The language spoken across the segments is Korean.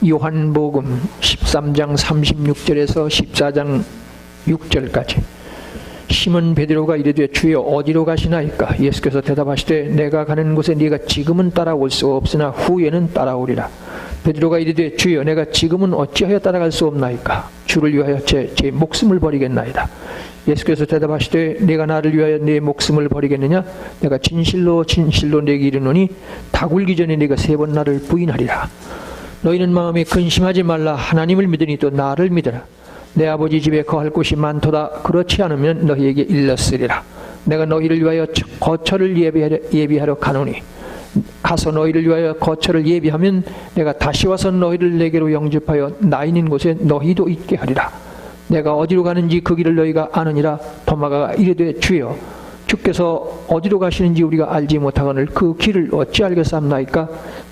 요한복음 13장 36절에서 14장 6절까지. 시몬 베드로가 이르되 주여 어디로 가시나이까? 예수께서 대답하시되 내가 가는 곳에 네가 지금은 따라올 수 없으나 후에는 따라오리라. 베드로가 이르되 주여 내가 지금은 어찌하여 따라갈 수 없나이까? 주를 위하여 제 목숨을 버리겠나이다. 예수께서 대답하시되 내가 나를 위하여 내 목숨을 버리겠느냐? 내가 진실로 진실로 내게 이르노니 닭 울기 전에 네가 3번 나를 부인하리라. 너희는 마음에 근심하지 말라. 하나님을 믿으니 또 나를 믿으라. 내 아버지 집에 거할 곳이 많도다. 그렇지 않으면 너희에게 일렀으리라. 내가 너희를 위하여 거처를 예비하러 가노니 가서 너희를 위하여 거처를 예비하면 내가 다시 와서 너희를 내게로 영접하여 나 있는 곳에 너희도 있게 하리라. 내가 어디로 가는지 그 길을 너희가 아느니라. 도마가 이르되 주여 주께서 어디로 가시는지 우리가 알지 못하거늘 그 길을 어찌 알겠사옵나이까?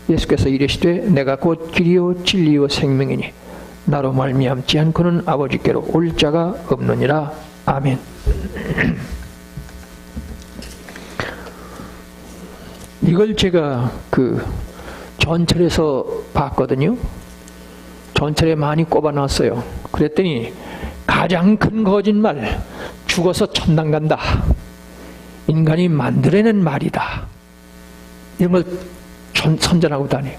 예수께서 이르시되 내가 곧 길이요 진리요 생명이니 나로 말미암지 않고는 아버지께로 올 자가 없느니라. 아멘. 이걸 제가 전철에서 봤거든요. 전철에 많이 꼽아놨어요. 그랬더니 가장 큰 거짓말, 죽어서 천당 간다. 인간이 만들어낸 말이다. 이런 걸 선전하고 다녀요.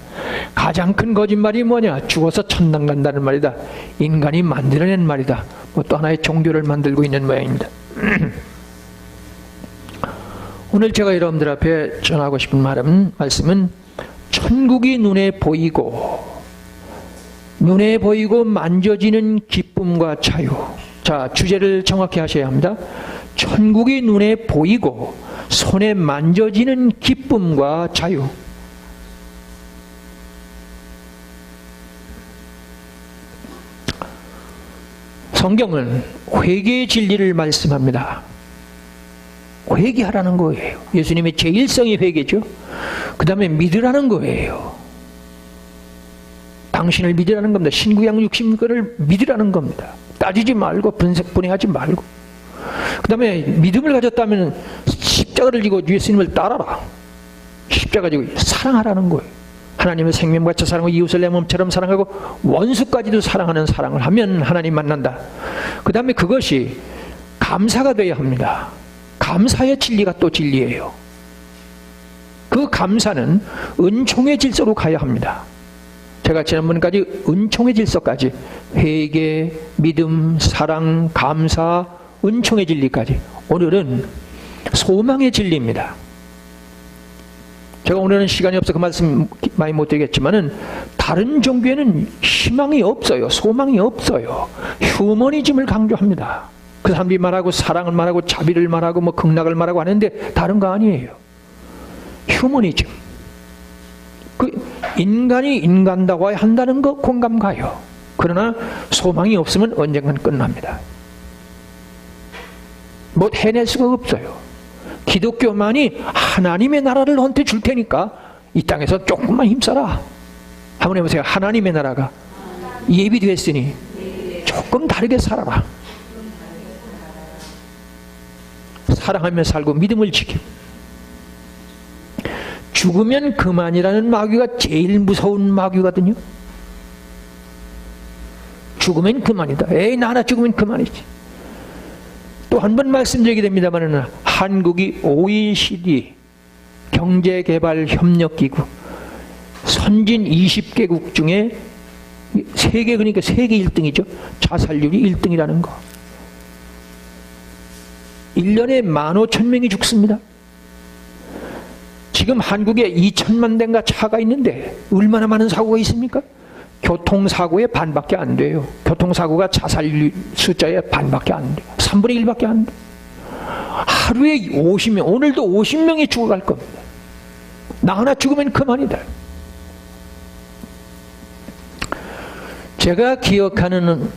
가장 큰 거짓말이 뭐냐? 죽어서 천당 간다는 말이다. 인간이 만들어낸 말이다. 또 하나의 종교를 만들고 있는 모양입니다. 오늘 제가 여러분들 앞에 전하고 싶은 말씀은 천국이 눈에 보이고 만져지는 기쁨과 자유. 자, 주제를 정확히 하셔야 합니다. 천국이 눈에 보이고 손에 만져지는 기쁨과 자유. 성경은 회개의 진리를 말씀합니다. 회개하라는 거예요. 예수님의 제1성이 회개죠. 그 다음에 믿으라는 거예요. 당신을 믿으라는 겁니다. 신구약 66권을 믿으라는 겁니다. 따지지 말고 분해하지 말고. 그 다음에 믿음을 가졌다면 십자가를 지고 예수님을 따라라. 십자가 지고 사랑하라는 거예요. 하나님의 생명같이 사랑하고 이웃을 내 몸처럼 사랑하고 원수까지도 사랑하는 사랑을 하면 하나님 만난다. 그 다음에 그것이 감사가 되어야 합니다. 감사의 진리가 또 진리예요. 그 감사는 은총의 질서로 가야 합니다. 제가 지난번까지 은총의 질서까지 회개, 믿음, 사랑, 감사, 은총의 진리까지. 오늘은 소망의 진리입니다. 제가 오늘은 시간이 없어 그 말씀 많이 못 드리겠지만은 다른 종교에는 희망이 없어요. 소망이 없어요. 휴머니즘을 강조합니다. 그 사람들이 말하고 사랑을 말하고 자비를 말하고 뭐 극락을 말하고 하는데 다른 거 아니에요. 휴머니즘. 인간이 인간다고 한다는 거 공감 가요. 그러나 소망이 없으면 언젠간 끝납니다. 뭐 해낼 수가 없어요. 기독교만이 하나님의 나라를 너한테 줄 테니까 이 땅에서 조금만 힘써라. 한번 해보세요. 하나님의 나라가 예비되었으니 조금 다르게 살아라. 사랑하며 살고 믿음을 지키고. 죽으면 그만이라는 마귀가 제일 무서운 마귀거든요. 죽으면 그만이다. 에이, 나 하나 죽으면 그만이지. 또 한 번 말씀드리게 됩니다만 한국이 OECD 경제개발협력기구 선진 20개국 중에 세계, 그러니까 세계 1등이죠. 자살률이 1등이라는 거. 1년에 15,000명이 죽습니다. 지금 한국에 2천만 대인가 차가 있는데 얼마나 많은 사고가 있습니까? 교통사고의 반밖에 안 돼요. 교통사고가 자살 숫자의 반밖에 안 돼요. 3분의 1밖에 안 돼요. 하루에 50명, 오늘도 50명이 죽어갈 겁니다. 나 하나 죽으면 그만이다. 제가 기억하는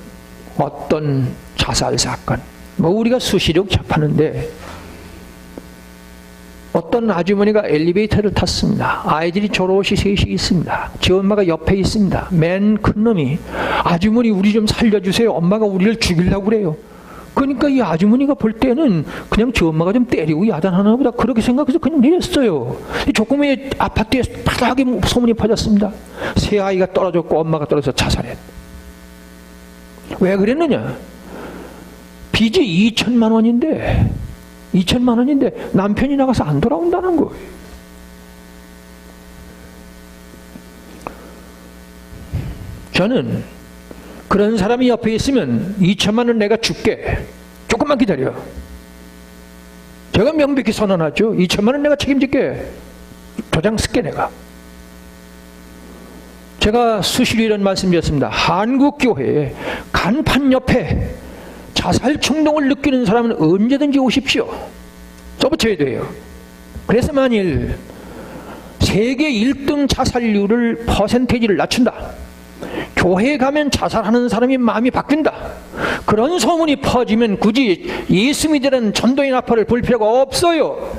어떤 자살 사건, 뭐 우리가 수시로 접하는데 어떤 아주머니가 엘리베이터를 탔습니다. 아이들이 졸업옷이 셋이 있습니다. 지 엄마가 옆에 있습니다. 맨 큰 놈이 아주머니 우리 좀 살려주세요. 엄마가 우리를 죽이려고 그래요. 그러니까 이 아주머니가 볼 때는 그냥 저 엄마가 좀 때리고 야단하나 보다 그렇게 생각해서 그냥 내렸어요. 조금의 아파트에 바닥에 소문이 퍼졌습니다. 새 아이가 떨어졌고 엄마가 떨어져서 자살했. 왜 그랬느냐? 빚이 2천만 원인데 남편이 나가서 안 돌아온다는 거예요. 저는 그런 사람이 옆에 있으면 2천만 원 내가 줄게. 조금만 기다려. 제가 명백히 선언하죠. 2천만 원 내가 책임질게. 도장 쓸게 내가. 제가 수시로 이런 말씀드렸습니다. 한국교회에 간판 옆에 자살 충동을 느끼는 사람은 언제든지 오십시오. 써붙여야 돼요. 그래서 만일 세계 1등 자살률을 퍼센테이지를 낮춘다. 교회에 가면 자살하는 사람이 마음이 바뀐다. 그런 소문이 퍼지면 굳이 예수 믿으라는 전도인 아파를 볼 필요가 없어요.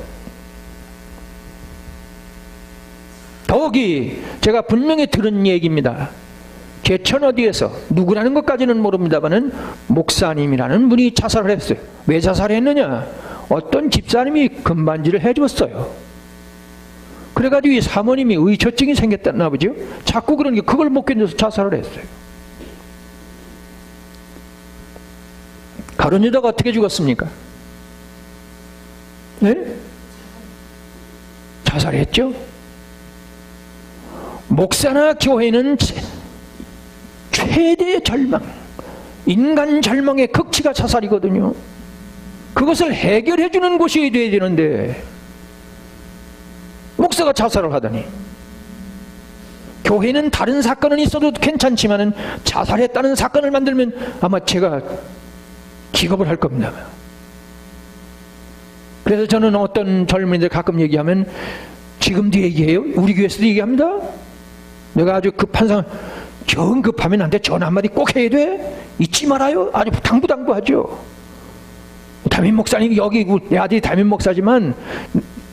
더욱이 제가 분명히 들은 얘기입니다. 제천 어디에서 누구라는 것까지는 모릅니다만은 목사님이라는 분이 자살을 했어요. 왜 자살했느냐? 어떤 집사님이 금반지를 해줬어요. 그래가지고 이 사모님이 의처증이 생겼다나 보죠. 자꾸 그러니까 그걸 못 견뎌서 자살을 했어요. 가룟 유다가 어떻게 죽었습니까? 네? 자살했죠. 목사나 교회는 최대의 절망, 인간 절망의 극치가 자살이거든요. 그것을 해결해주는 곳이 돼야 되는데 목사가 자살을 하다니. 교회는 다른 사건은 있어도 괜찮지만은 자살했다는 사건을 만들면 아마 제가 기겁을 할 겁니다. 그래서 저는 어떤 젊은이들 가끔 얘기하면 지금도 얘기해요. 우리 교회에서도 얘기합니다. 내가 아주 급한 상황, 정 급하면 나한테 전화 한마디 꼭 해야 돼? 잊지 말아요. 아주 당부하죠. 담임 목사님 여기 내 아들이 담임 목사지만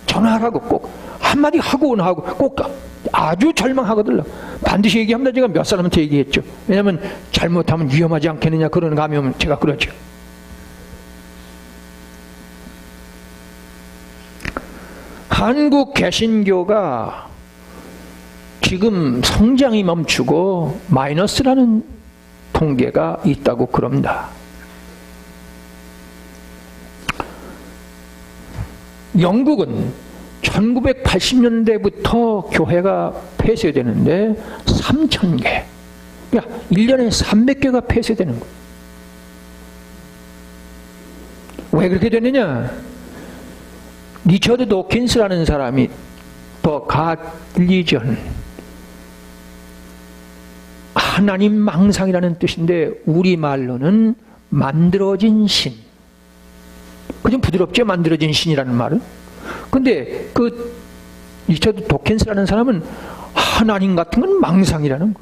전화하라고 꼭 한마디 하고 꼭 아주 절망하거든요. 반드시 얘기합니다. 제가 몇 사람한테 얘기했죠. 왜냐하면 잘못하면 위험하지 않겠느냐 그런 감이 오면 제가 그러죠. 한국 개신교가 지금 성장이 멈추고 마이너스라는 통계가 있다고 그럽니다. 영국은 1980년대부터 교회가 폐쇄되는데 3,000개. 그러니까 1년에 300개가 폐쇄되는 거예요. 왜 그렇게 되느냐? 리처드 도킨스라는 사람이 더 갓 릴리전, 하나님 망상이라는 뜻인데 우리말로는 만들어진 신. 그 좀 부드럽죠? 만들어진 신이라는 말은. 근데 그 리처드 도킨스라는 사람은 하나님 같은 건 망상이라는 거.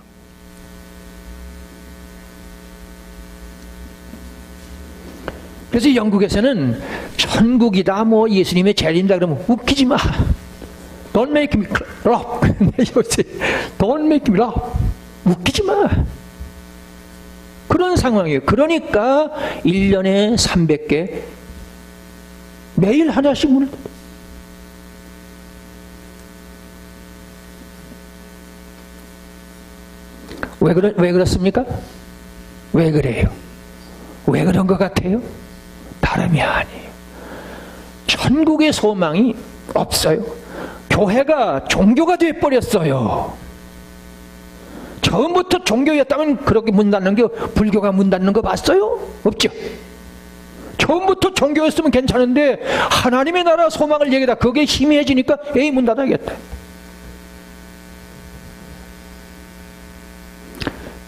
그래서 영국에서는 천국이다 뭐 예수님의 재림이다 그러면 웃기지 마. Don't make me laugh. Don't make me laugh. 웃기지 마. 그런 상황이에요. 그러니까 1년에 300개 매일 하나씩 문을 왜 그렇습니까? 왜 그래요? 왜 그런 것 같아요? 다름이 아니에요. 천국의 소망이 없어요. 교회가 종교가 되어버렸어요. 처음부터 종교였다면 그렇게 문 닫는 게 불교가 문 닫는 거 봤어요? 없죠. 처음부터 종교였으면 괜찮은데 하나님의 나라 소망을 얘기하다 그게 희미해지니까 에이 문 닫아야겠다.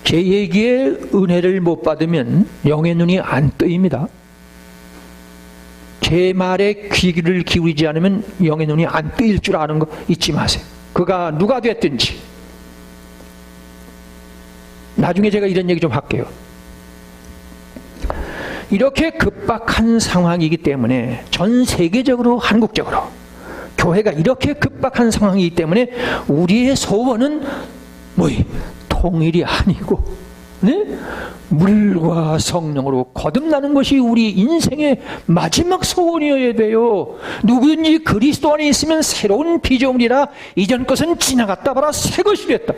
제 얘기에 은혜를 못 받으면 영의 눈이 안 뜨입니다. 제 말에 귀를 기울이지 않으면 영의 눈이 안 뜨일 줄 아는 거 잊지 마세요. 그가 누가 됐든지. 나중에 제가 이런 얘기 좀 할게요. 이렇게 급박한 상황이기 때문에 전 세계적으로 한국적으로 교회가 이렇게 급박한 상황이기 때문에 우리의 소원은 통일이 아니고 네? 물과 성령으로 거듭나는 것이 우리 인생의 마지막 소원이어야 돼요. 누구든지 그리스도 안에 있으면 새로운 피조물이라 이전 것은 지나갔다 봐라 새 것이 됐다.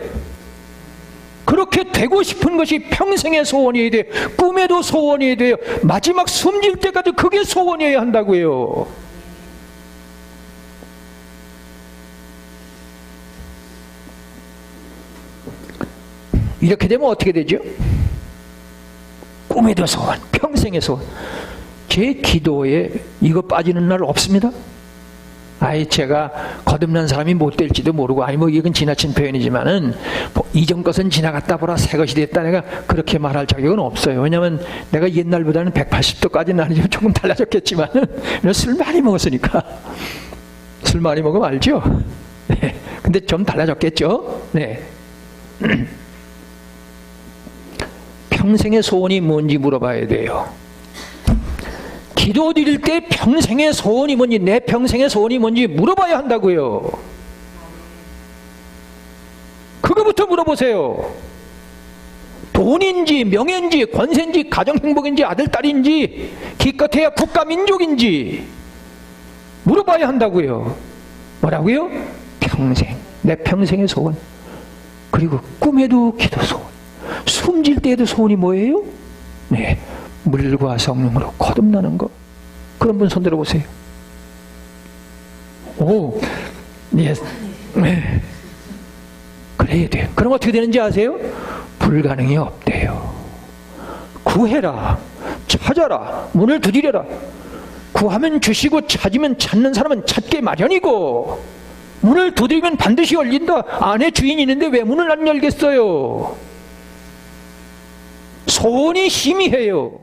그렇게 되고 싶은 것이 평생의 소원이어야 돼요. 꿈에도 소원이어야 돼요. 마지막 숨질 때까지 그게 소원이어야 한다고요. 이렇게 되면 어떻게 되죠? 꿈에도 소원, 평생의 소원. 제 기도에 이거 빠지는 날 없습니다. 제가 거듭난 사람이 못 될지도 모르고, 이건 지나친 표현이지만은, 이전 것은 지나갔다 보라 새 것이 됐다. 내가 그렇게 말할 자격은 없어요. 왜냐면 내가 옛날보다는 180도까지는 아니지만 조금 달라졌겠지만은, 술 많이 먹었으니까. 술 많이 먹으면 알죠? 네. 근데 좀 달라졌겠죠? 네. 평생의 소원이 뭔지 물어봐야 돼요. 기도 드릴 때 평생의 소원이 뭔지, 내 평생의 소원이 뭔지 물어봐야 한다고요. 그거부터 물어보세요. 돈인지 명예인지 권세인지 가정행복인지 아들딸인지 기껏해야 국가민족인지 물어봐야 한다고요. 뭐라고요? 평생, 내 평생의 소원. 그리고 꿈에도 기도 소원, 숨질 때에도 소원이 뭐예요? 네, 물과 성령으로 거듭나는 거. 그런 분 손 들어보세요. 오, 네, 네. 그래야 돼요. 그럼 어떻게 되는지 아세요? 불가능이 없대요. 구해라, 찾아라, 문을 두드려라. 구하면 주시고 찾으면 찾는 사람은 찾게 마련이고, 문을 두드리면 반드시 열린다. 안에 주인이 있는데 왜 문을 안 열겠어요? 소원이 희미해요.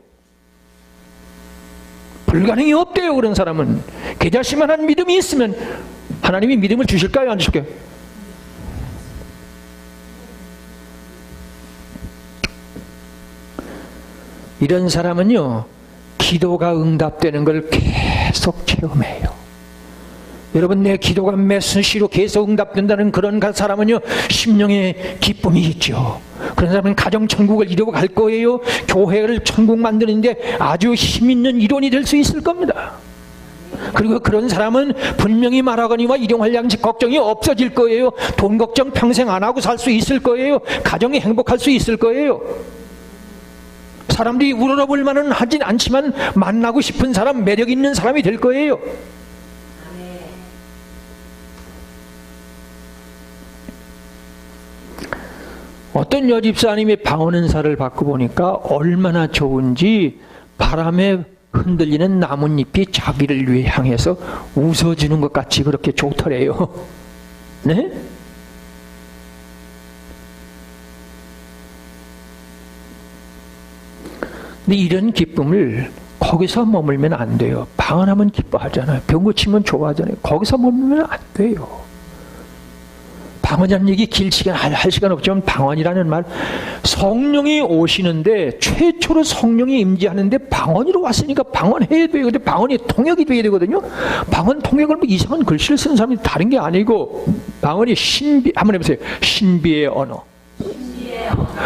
불가능이 없대요. 그런 사람은 계절시만한 믿음이 있으면 하나님이 믿음을 주실까요? 안 주실까요? 이런 사람은요, 기도가 응답되는 걸 계속 체험해요. 여러분, 내 기도가 매 수시로 계속 응답된다는 그런 사람은요, 심령의 기쁨이 있죠. 그런 사람은 가정천국을 이루고 갈 거예요. 교회를 천국 만드는데 아주 힘있는 일원이 될 수 있을 겁니다. 그리고 그런 사람은 분명히 말하거니와 일용할 양식 걱정이 없어질 거예요. 돈 걱정 평생 안 하고 살 수 있을 거예요. 가정이 행복할 수 있을 거예요. 사람들이 우러러볼 만은 하진 않지만 만나고 싶은 사람, 매력 있는 사람이 될 거예요. 어떤 여집사님이 방언 은사를 받고 보니까 얼마나 좋은지, 바람에 흔들리는 나뭇잎이 자기를 위해 향해서 웃어주는 것 같이 그렇게 좋더래요. 네? 근데 이런 기쁨을 거기서 머물면 안 돼요. 방언하면 기뻐하잖아요. 병 고치면 좋아하잖아요. 거기서 머물면 안 돼요. 방언이라는 얘기 길 시간 할 시간 없지만, 방언이라는 말, 성령이 오시는데 최초로 성령이 임재하는데 방언으로 왔으니까 방언해야 돼요. 근데 방언이 통역이 돼야 되거든요. 방언 통역을 뭐 이상한 글씨를 쓰는 사람이 다른 게 아니고, 방언이 한번 해보세요. 신비의 언어.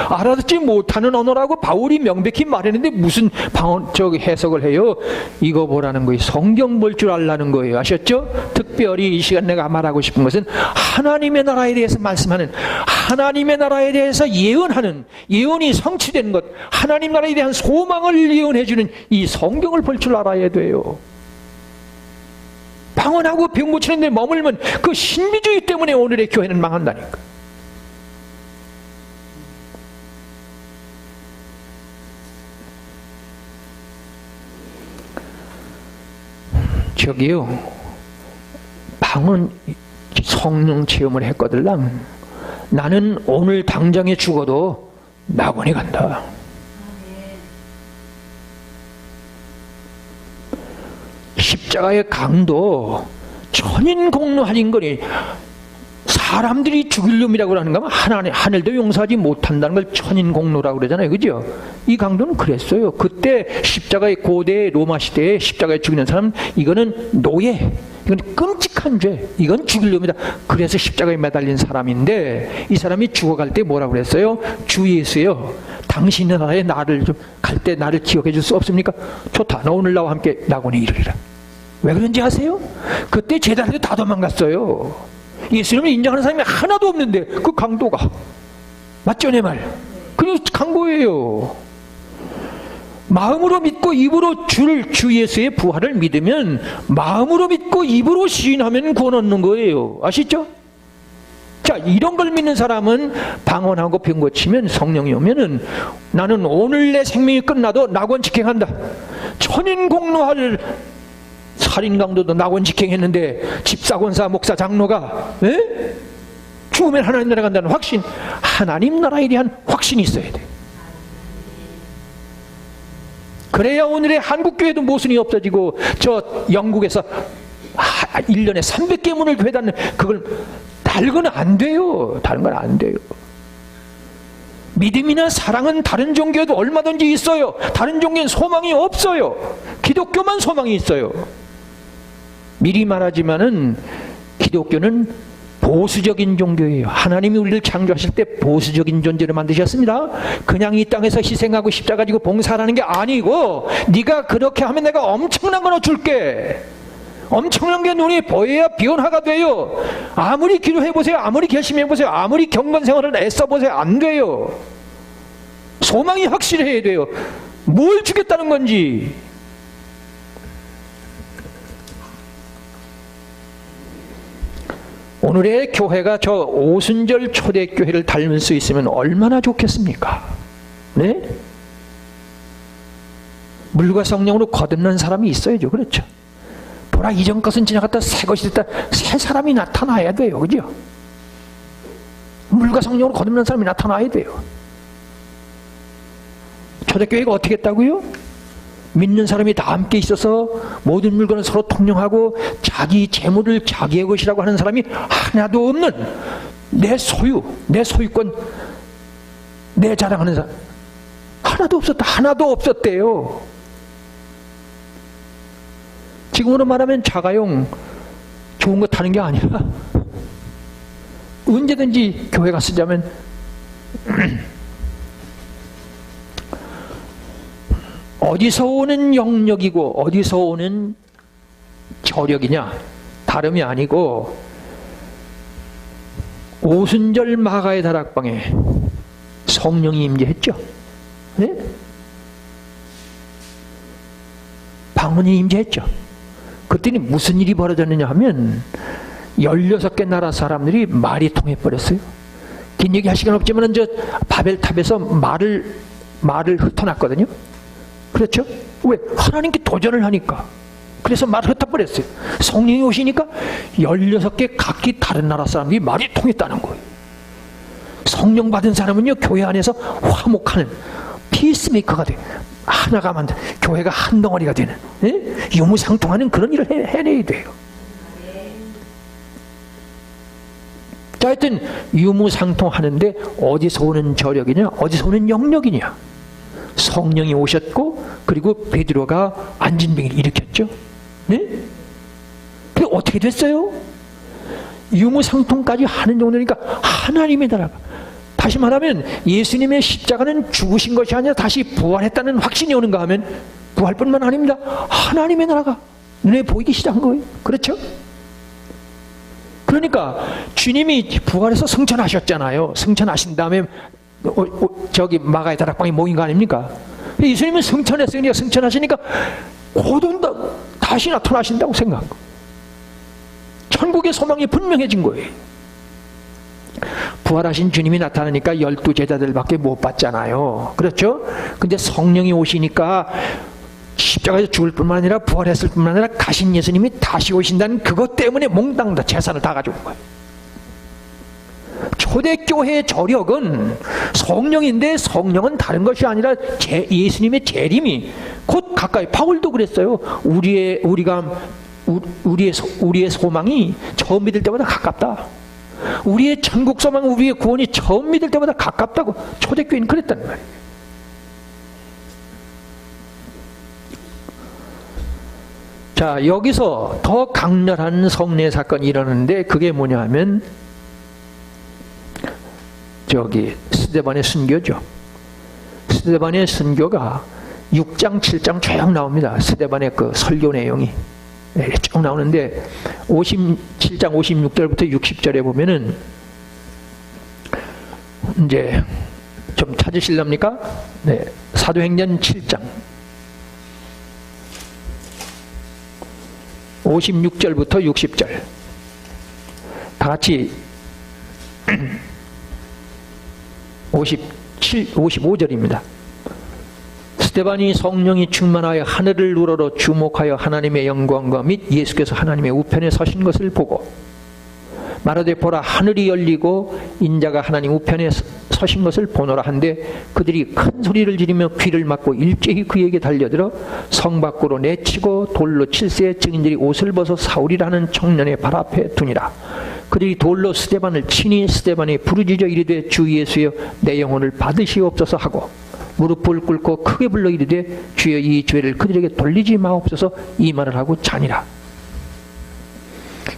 알아듣지 못하는 언어라고 바울이 명백히 말했는데 무슨 방언 해석을 해요? 이거 보라는 거예요. 성경 볼 줄 알라는 거예요. 아셨죠? 특별히 이 시간 내가 말하고 싶은 것은 하나님의 나라에 대해서 말씀하는, 하나님의 나라에 대해서 예언하는, 예언이 성취되는 것, 하나님 나라에 대한 소망을 예언해 주는 이 성경을 볼 줄 알아야 돼요. 방언하고 병 고치는 데 머물면 그 신비주의 때문에 오늘의 교회는 망한다니까. 저기요, 방언 성령 체험을 했거들랑 나는 오늘 당장에 죽어도 낙원에 간다. 십자가의 강도 천인공노하는 거니, 사람들이 죽일 놈이라고 하는 거면 하늘도 용서하지 못한다는 걸 천인공노라고 그러잖아요. 그죠? 이 강도는 그랬어요. 그때 십자가의 고대 로마 시대에 십자가에 죽이는 사람, 이거는 노예, 이건 끔찍한 죄, 이건 죽일 놈이다. 그래서 십자가에 매달린 사람인데, 이 사람이 죽어갈 때 뭐라고 그랬어요? 주 예수여, 당신 나라에 나를 좀 갈 때 나를 기억해 줄 수 없습니까? 좋다. 너 오늘 나와 함께 낙원에 이르리라. 왜 그런지 아세요? 그때 제자들이 다 도망갔어요. 예수님을 인정하는 사람이 하나도 없는데 그 강도가. 맞죠, 내 말? 그게 강도예요. 마음으로 믿고 입으로 주 예수의 부활을 믿으면, 마음으로 믿고 입으로 시인하면 구원 얻는 거예요. 아시죠? 자, 이런 걸 믿는 사람은 방언하고 병 고치면, 성령이 오면은 나는 오늘 내 생명이 끝나도 낙원 직행한다. 천인공노할 살인 강도도 낙원 직행했는데 집사권사 목사 장로가 죽으면 하나님 나라 간다는 확신, 하나님 나라에 대한 확신이 있어야 돼. 그래야 오늘의 한국교회도 모순이 없어지고, 저 영국에서 1년에 300개 문을 교회 닫는 그걸 다른 건 안 돼요. 다른 건 안 돼요. 믿음이나 사랑은 다른 종교에도 얼마든지 있어요. 다른 종교엔 소망이 없어요. 기독교만 소망이 있어요. 미리 말하지만은 기독교는 보수적인 종교예요. 하나님이 우리를 창조하실 때 보수적인 존재로 만드셨습니다. 그냥 이 땅에서 희생하고 십자가 지고 봉사하는 게 아니고, 네가 그렇게 하면 내가 엄청난 거 줄게. 엄청난 게 눈에 보여야 변화가 돼요. 아무리 기도해보세요. 아무리 결심해보세요. 아무리 경건생활을 애써보세요. 안 돼요. 소망이 확실해야 돼요. 뭘 주겠다는 건지. 오늘의 교회가 저 오순절 초대교회를 닮을 수 있으면 얼마나 좋겠습니까? 네? 물과 성령으로 거듭난 사람이 있어야죠. 그렇죠? 보라, 이전 것은 지나갔다 새 것이 됐다. 새 사람이 나타나야 돼요. 그죠? 물과 성령으로 거듭난 사람이 나타나야 돼요. 초대교회가 어떻게 했다고요? 믿는 사람이 다 함께 있어서 모든 물건을 서로 통용하고 자기 재물을 자기의 것이라고 하는 사람이 하나도 없는, 내 소유, 내 소유권, 내 자랑하는 사람 하나도 없었다. 하나도 없었대요. 지금으로 말하면 자가용 좋은 거 타는 게 아니라 언제든지 교회가 쓰자면 어디서 오는 영역이고 어디서 오는 저력이냐, 다름이 아니고 오순절 마가의 다락방에 성령이 임재했죠. 네? 방언이 임재했죠. 그때는 무슨 일이 벌어졌느냐 하면 16개 나라 사람들이 말이 통해버렸어요. 긴 얘기 할 시간 없지만 저 바벨탑에서 말을 흩어놨거든요. 그렇죠? 왜? 하나님께 도전을 하니까. 그래서 말을 흩어버렸어요. 성령이 오시니까 16개 각기 다른 나라 사람들이 말이 통했다는 거예요. 성령 받은 사람은요, 교회 안에서 화목하는 피스메이커가 돼요. 하나가 만든, 교회가 한 덩어리가 되는, 유무상통하는 그런 일을 해내야 돼요. 자, 하여튼 유무상통하는데 어디서 오는 저력이냐, 어디서 오는 영역이냐. 성령이 오셨고, 그리고 베드로가 안진병을 일으켰죠. 네? 그게 어떻게 됐어요? 유무상통까지 하는 정도니까 하나님의 나라가, 다시 말하면 예수님의 십자가는 죽으신 것이 아니라 다시 부활했다는 확신이 오는가 하면 부활뿐만 아닙니다. 하나님의 나라가 눈에 보이기 시작한 거예요. 그렇죠? 그러니까 주님이 부활해서 승천하셨잖아요. 승천하신 다음에 저기 마가의 다락방에 모인 거 아닙니까? 예수님은 승천했으니까, 승천하시니까 곧 온다, 다시 나타나신다고 생각한 거예요. 천국의 소망이 분명해진 거예요. 부활하신 주님이 나타나니까 12제자들밖에 못 봤잖아요. 그렇죠? 근데 성령이 오시니까 십자가에서 죽을 뿐만 아니라 부활했을 뿐만 아니라 가신 예수님이 다시 오신다는 그것 때문에 몽땅 다 재산을 다 가져온 거예요. 초대교회의 저력은 성령인데, 성령은 다른 것이 아니라 예수님의 재림이 곧 가까이. 바울도 그랬어요. 우리의 소망이 처음 믿을 때보다 가깝다. 우리의 천국 소망, 우리의 구원이 처음 믿을 때보다 가깝다고 초대교회는 그랬단 말이에요. 자, 여기서 더 강렬한 성례 사건이 일어나는데, 그게 뭐냐 하면 저기 스데반의 순교죠. 스데반의 선교가 6장, 7장 쭉 나옵니다. 스데반의 그 설교 내용이 쭉 나오는데 57장 56절부터 60절에 보면은 이제 좀 찾으실랍니까? 네, 사도행전 7장 56절부터 60절 다 같이 55절입니다. 스데반이 성령이 충만하여 하늘을 우러러 주목하여 하나님의 영광과 및 예수께서 하나님의 우편에 서신 것을 보고 말하되 보라 하늘이 열리고 인자가 하나님 우편에 서신 것을 보노라 한데 그들이 큰 소리를 지르며 귀를 막고 일제히 그에게 달려들어 성 밖으로 내치고 돌로 칠세 증인들이 옷을 벗어 사울이라는 청년의 발 앞에 두니라. 그들이 돌로 스데반을 치니 스데반이 부르짖어 이르되 주 예수여 내 영혼을 받으시옵소서 하고 무릎을 꿇고 크게 불러 이르되 주여 이 죄를 그들에게 돌리지 마옵소서 이 말을 하고 자니라.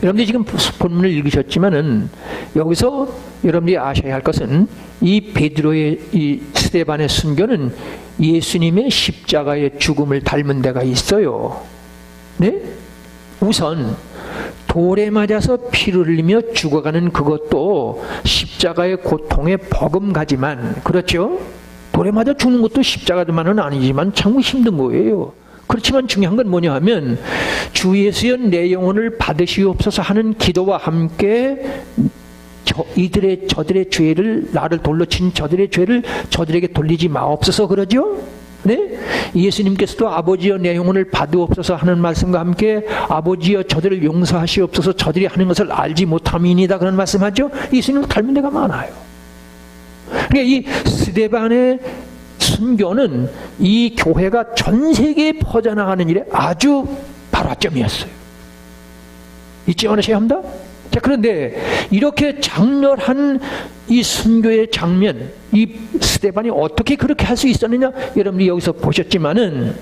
여러분들이 지금 본문을 읽으셨지만은 여기서 여러분들이 아셔야 할 것은 이 베드로의 이 스데반의 순교는 예수님의 십자가의 죽음을 닮은 데가 있어요. 네? 우선 돌에 맞아서 피를 흘리며 죽어가는 그것도 십자가의 고통에 버금가지만 그렇죠? 돌에 맞아 죽는 것도 십자가만은 아니지만 참 힘든 거예요. 그렇지만 중요한 건 뭐냐 하면 주 예수여 내 영혼을 받으시옵소서 하는 기도와 함께 저들의 죄를 나를 돌로 친 저들의 죄를 저들에게 돌리지 마옵소서 그러죠? 네? 예수님께서도 아버지여 내 영혼을 받으옵소서 하는 말씀과 함께 아버지여 저들을 용서하시옵소서 저들이 하는 것을 알지 못함이니이다 그런 말씀하죠? 예수님을 닮은 데가 많아요. 그러니까 이 스데반의 순교는 이 교회가 전 세계에 퍼져나가는 일에 아주 발화점이었어요. 잊지 않으셔야 합니다. 자, 그런데 이렇게 장렬한 이 순교의 장면, 이 스데반이 어떻게 그렇게 할 수 있었느냐? 여러분이 여기서 보셨지만은,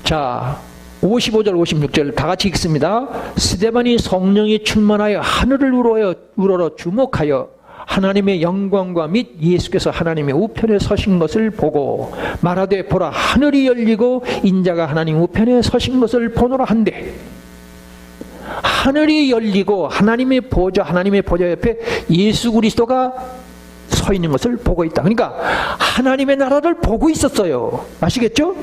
자, 55절, 56절 다 같이 읽습니다. 스데반이 성령이 충만하여 하늘을 우러러 주목하여 하나님의 영광과 및 예수께서 하나님의 우편에 서신 것을 보고 말하되 보라 하늘이 열리고 인자가 하나님 우편에 서신 것을 보노라 한데 하늘이 열리고 하나님의 보좌 옆에 예수 그리스도가 서 있는 것을 보고 있다. 그러니까 하나님의 나라를 보고 있었어요. 아시겠죠?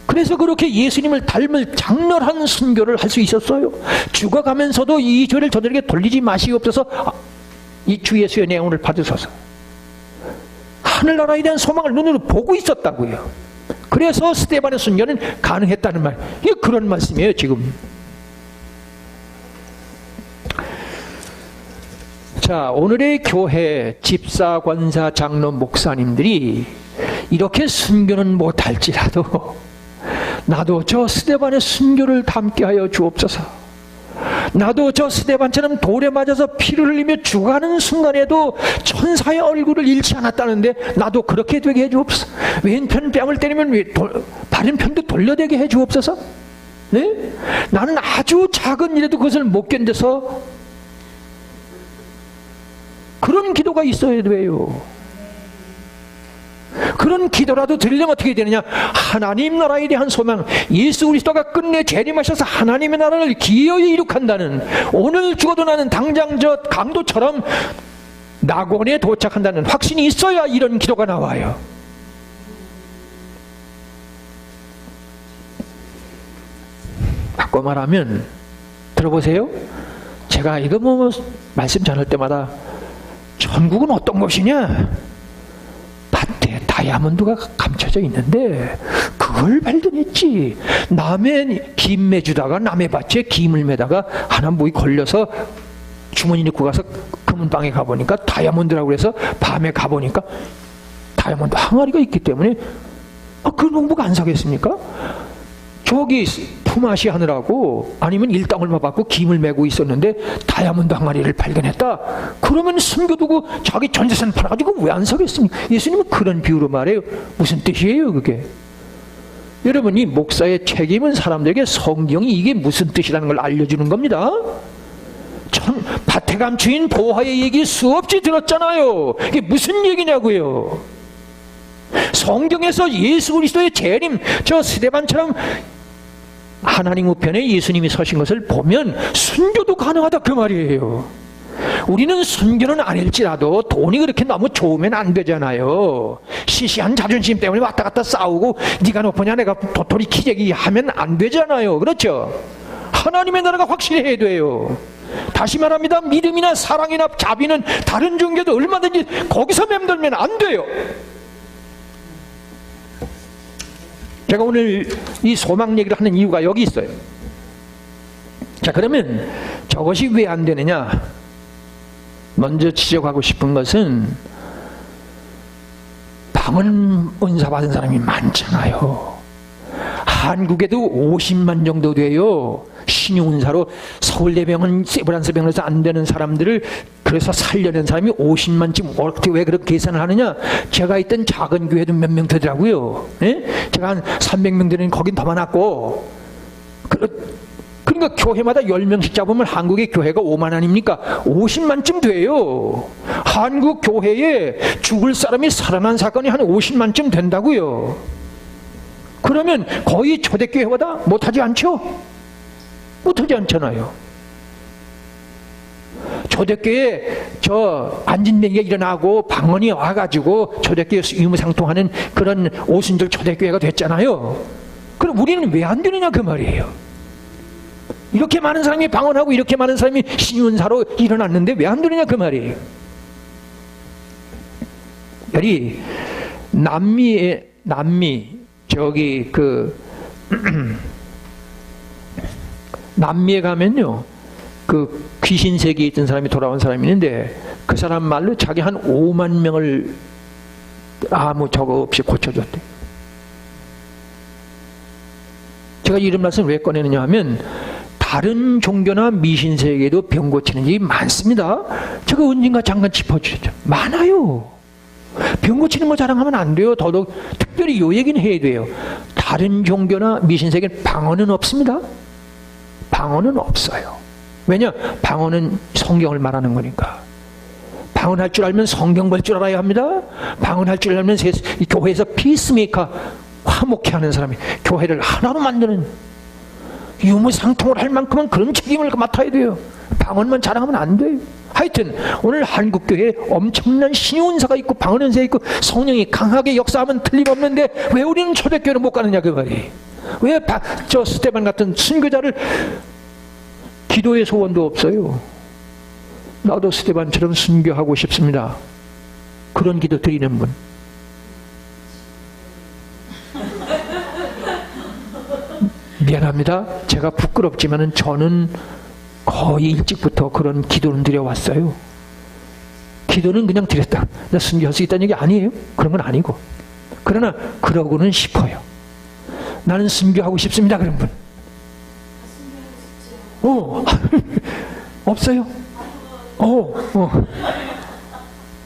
그래서 그렇게 예수님을 닮을 장렬한 순교를 할 수 있었어요. 죽어가면서도 이 죄를 저들에게 돌리지 마시옵소서 이 주 예수의 내 영혼을 받으소서. 하늘나라에 대한 소망을 눈으로 보고 있었다고요. 그래서 스데반의 순교는 가능했다는 말. 이게 그런 말씀이에요 지금. 자, 오늘의 교회 집사, 권사, 장로, 목사님들이 이렇게 순교는 못할지라도 나도 저 스데반의 순교를 담게 하여 주옵소서. 나도 저 스데반처럼 돌에 맞아서 피를 흘리며 죽어가는 순간에도 천사의 얼굴을 잃지 않았다는데 나도 그렇게 되게 해주옵소서. 왼편 뺨을 때리면 다른 편도 돌려대게 해주옵소서. 네? 나는 아주 작은 일에도 그것을 못 견뎌서 그런 기도가 있어야 돼요. 그런 기도라도 드리려면 어떻게 되느냐? 하나님 나라에 대한 소망, 예수 그리스도가 끝내 재림하셔서 하나님의 나라를 기어이 이룩한다는, 오늘 죽어도 나는 당장 저 강도처럼 낙원에 도착한다는 확신이 있어야 이런 기도가 나와요. 바꿔 말하면 들어보세요. 제가 이거 말씀 전할 때마다 천국은 어떤 것이냐? 밭에 다이아몬드가 감춰져 있는데 그걸 발견했지. 남의 김 매주다가 남의 밭에 김을 매다가 하나 뭐이 걸려서 주머니 넣고 가서 금은방에 가보니까 다이아몬드라고 해서 밤에 가보니까 다이아몬드 항아리가 있기 때문에 그 농부가 안 사겠습니까? 저기 품앗이 하느라고 아니면 일당 얼마 받고 김을 메고 있었는데 다이아몬드 항아리를 발견했다. 그러면 숨겨두고 자기 전 재산 팔아가지고 왜 안 사겠습니까? 예수님은 그런 비유로 말해요. 무슨 뜻이에요 그게? 여러분, 이 목사의 책임은 사람들에게 성경이 이게 무슨 뜻이라는 걸 알려주는 겁니다. 밭에 감추인 보화의 얘기 수없이 들었잖아요. 이게 무슨 얘기냐고요? 성경에서 예수 그리스도의 재림, 저 스데반처럼 하나님 우편에 예수님이 서신 것을 보면 순교도 가능하다 그 말이에요. 우리는 순교는 아닐지라도 돈이 그렇게 너무 좋으면 안 되잖아요. 시시한 자존심 때문에 왔다 갔다 싸우고 네가 높으냐 내가 도토리 키재기 하면 안 되잖아요. 그렇죠? 하나님의 나라가 확실해야 돼요. 다시 말합니다. 믿음이나 사랑이나 자비는 다른 종교도 얼마든지 거기서 맴돌면 안 돼요. 제가 오늘 이 소망 얘기를 하는 이유가 여기 있어요. 자, 그러면 저것이 왜 안 되느냐? 먼저 지적하고 싶은 것은 방언 은사 받은 사람이 많잖아요. 한국에도 50만 정도 돼요. 신용은사로 서울대병원 세브란스병원에서 안 되는 사람들을 그래서 살려낸 사람이 50만쯤. 어떻게 왜 그렇게 계산을 하느냐? 제가 있던 작은 교회도 몇 명 되더라고요. 예? 제가 한 300명 되는 거긴 더 많았고. 그러니까 교회마다 10명씩 잡으면 한국의 교회가 5만 아닙니까? 50만쯤 돼요. 한국 교회에 죽을 사람이 살아난 사건이 한 50만쯤 된다고요. 그러면 거의 초대교회보다 못하지 않죠? 못하지 않잖아요. 초대교회에 저 안진뱅이가 일어나고 방언이 와가지고 초대교회에서 유무상통하는 그런 오순절 초대교회가 됐잖아요. 그럼 우리는 왜 안 되느냐 그 말이에요. 이렇게 많은 사람이 방언하고 이렇게 많은 사람이 신윤사로 일어났는데 왜 안 되느냐 그 말이에요. 여기 남미 저기 그 남미에 가면요, 그 귀신 세계에 있던 사람이 돌아온 사람이 있는데 그 사람 말로 자기 한 5만 명을 아무 저거 없이 고쳐줬대. 제가 이런 말씀 왜 꺼내느냐 하면 다른 종교나 미신 세계에도 병 고치는 일이 많습니다. 제가 언젠가 잠깐 짚어주셨죠. 많아요. 병 고치는 거 자랑하면 안 돼요. 더더욱 특별히 요 얘기는 해야 돼요. 다른 종교나 미신 세계는 방언은 없습니다. 방언은 없어요. 왜냐? 방언은 성경을 말하는 거니까. 방언할 줄 알면 성경 볼 줄 알아야 합니다. 방언할 줄 알면 이 교회에서 피스메이커, 화목케 하는 사람이 교회를 하나로 만드는 유무상통을 할 만큼은 그런 책임을 맡아야 돼요. 방언만 자랑하면 안 돼요. 하여튼 오늘 한국교회에 엄청난 신용은사가 있고 방언은사가 있고 성령이 강하게 역사하면 틀림없는데 왜 우리는 초대교회를 못 가느냐 그 말이에요. 왜 저 스테반 같은 순교자를 기도의 소원도 없어요. 나도 스테반처럼 순교하고 싶습니다. 그런 기도 드리는 분. 미안합니다. 제가 부끄럽지만은 저는 거의 일찍부터 그런 기도는 드려왔어요. 기도는 그냥 드렸다. 나 순교할 수 있다는 얘기 아니에요. 그런 건 아니고. 그러나 그러고는 싶어요. 나는 순교하고 싶습니다. 그런 분. 없어요?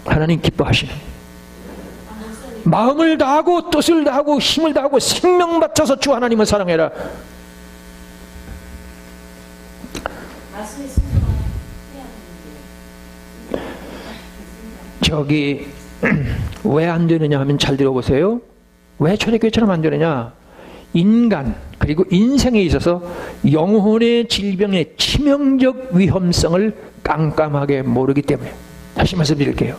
하나님 기뻐하시는. 마음을 다하고 뜻을 다하고 힘을 다하고 생명 바쳐서 주 하나님을 사랑해라. 저기 왜 안 되느냐 하면 잘 들어보세요. 왜 초대교회처럼 안 되느냐? 인간 그리고 인생에 있어서 영혼의 질병의 치명적 위험성을 깜깜하게 모르기 때문에. 다시 말씀드릴게요.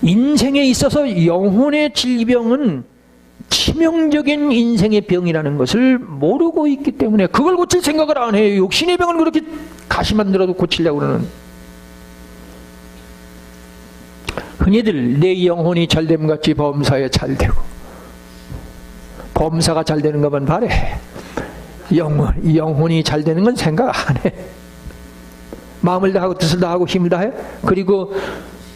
인생에 있어서 영혼의 질병은 치명적인 인생의 병이라는 것을 모르고 있기 때문에 그걸 고칠 생각을 안 해요. 육신의 병은 그렇게 가시만 들어도 고치려고 그러는. 흔히들 내 영혼이 잘됨같이 범사에 잘되고, 범사가 잘되는 것만 바래. 영혼이 잘되는 건 생각 안 해. 마음을 다하고 뜻을 다하고 힘을 다해. 그리고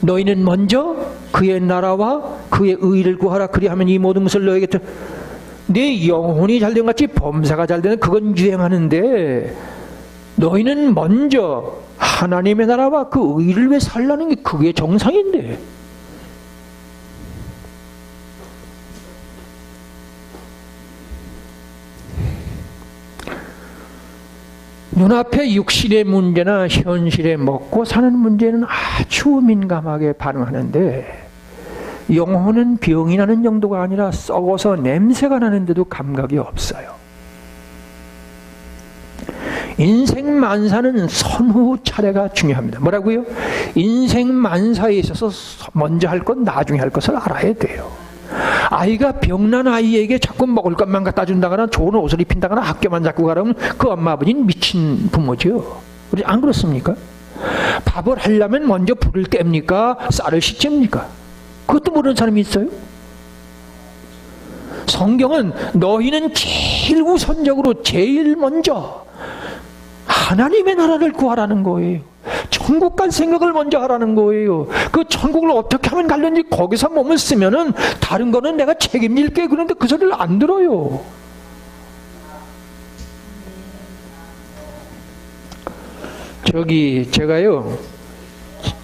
너희는 먼저 그의 나라와 그의 의를 구하라. 그리하면 이 모든 것을 너에게 내 영혼이 잘된 같이 범사가 잘되는 그건 유행하는데 너희는 먼저 하나님의 나라와 그 의를 위해 살라는 게 그게 정상인데. 눈앞에 육신의 문제나 현실에 먹고 사는 문제는 아주 민감하게 반응하는데 영혼은 병이 나는 정도가 아니라 썩어서 냄새가 나는데도 감각이 없어요. 인생 만사는 선후 차례가 중요합니다. 뭐라고요? 인생 만사에 있어서 먼저 할 건 나중에 할 것을 알아야 돼요. 아이가 병난 아이에게 자꾸 먹을 것만 갖다 준다거나 좋은 옷을 입힌다거나 학교만 자꾸 가라면 그 엄마 아버지는 미친 부모죠. 우리 안 그렇습니까? 밥을 하려면 먼저 불을 뗍니까? 쌀을 씻습니까? 그것도 모르는 사람이 있어요? 성경은 너희는 제일 우선적으로 제일 먼저 하나님의 나라를 구하라는 거예요. 천국 갈 생각을 먼저 하라는 거예요. 그 천국을 어떻게 하면 갈는지 거기서 몸을 쓰면은 다른 거는 내가 책임질게. 그런데 그 소리를 안 들어요. 제가요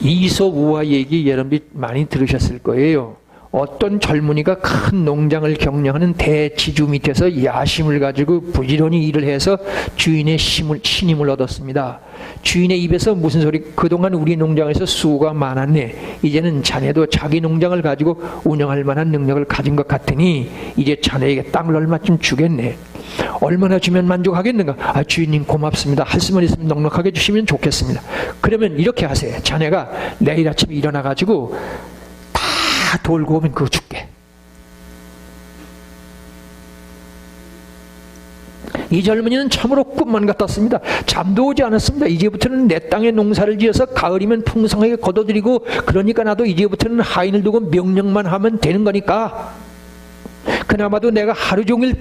이솝 우화 얘기 여러분들이 많이 들으셨을 거예요. 어떤 젊은이가 큰 농장을 경영하는 대지주 밑에서 야심을 가지고 부지런히 일을 해서 주인의 신임을 얻었습니다. 주인의 입에서 무슨 소리, 그동안 우리 농장에서 수고가 많았네. 이제는 자네도 자기 농장을 가지고 운영할 만한 능력을 가진 것 같으니 이제 자네에게 땅을 얼마쯤 주겠네. 얼마나 주면 만족하겠는가? 주인님 고맙습니다. 할 수만 있으면 넉넉하게 주시면 좋겠습니다. 그러면 이렇게 하세요. 자네가 내일 아침에 일어나 가지고 다 돌고 오면 그거 줄게. 이 젊은이는 참으로 꿈만 같았습니다. 잠도 오지 않았습니다. 이제부터는 내 땅에 농사를 지어서 가을이면 풍성하게 거둬들이고, 그러니까 나도 이제부터는 하인을 두고 명령만 하면 되는 거니까 그나마도 내가 하루 종일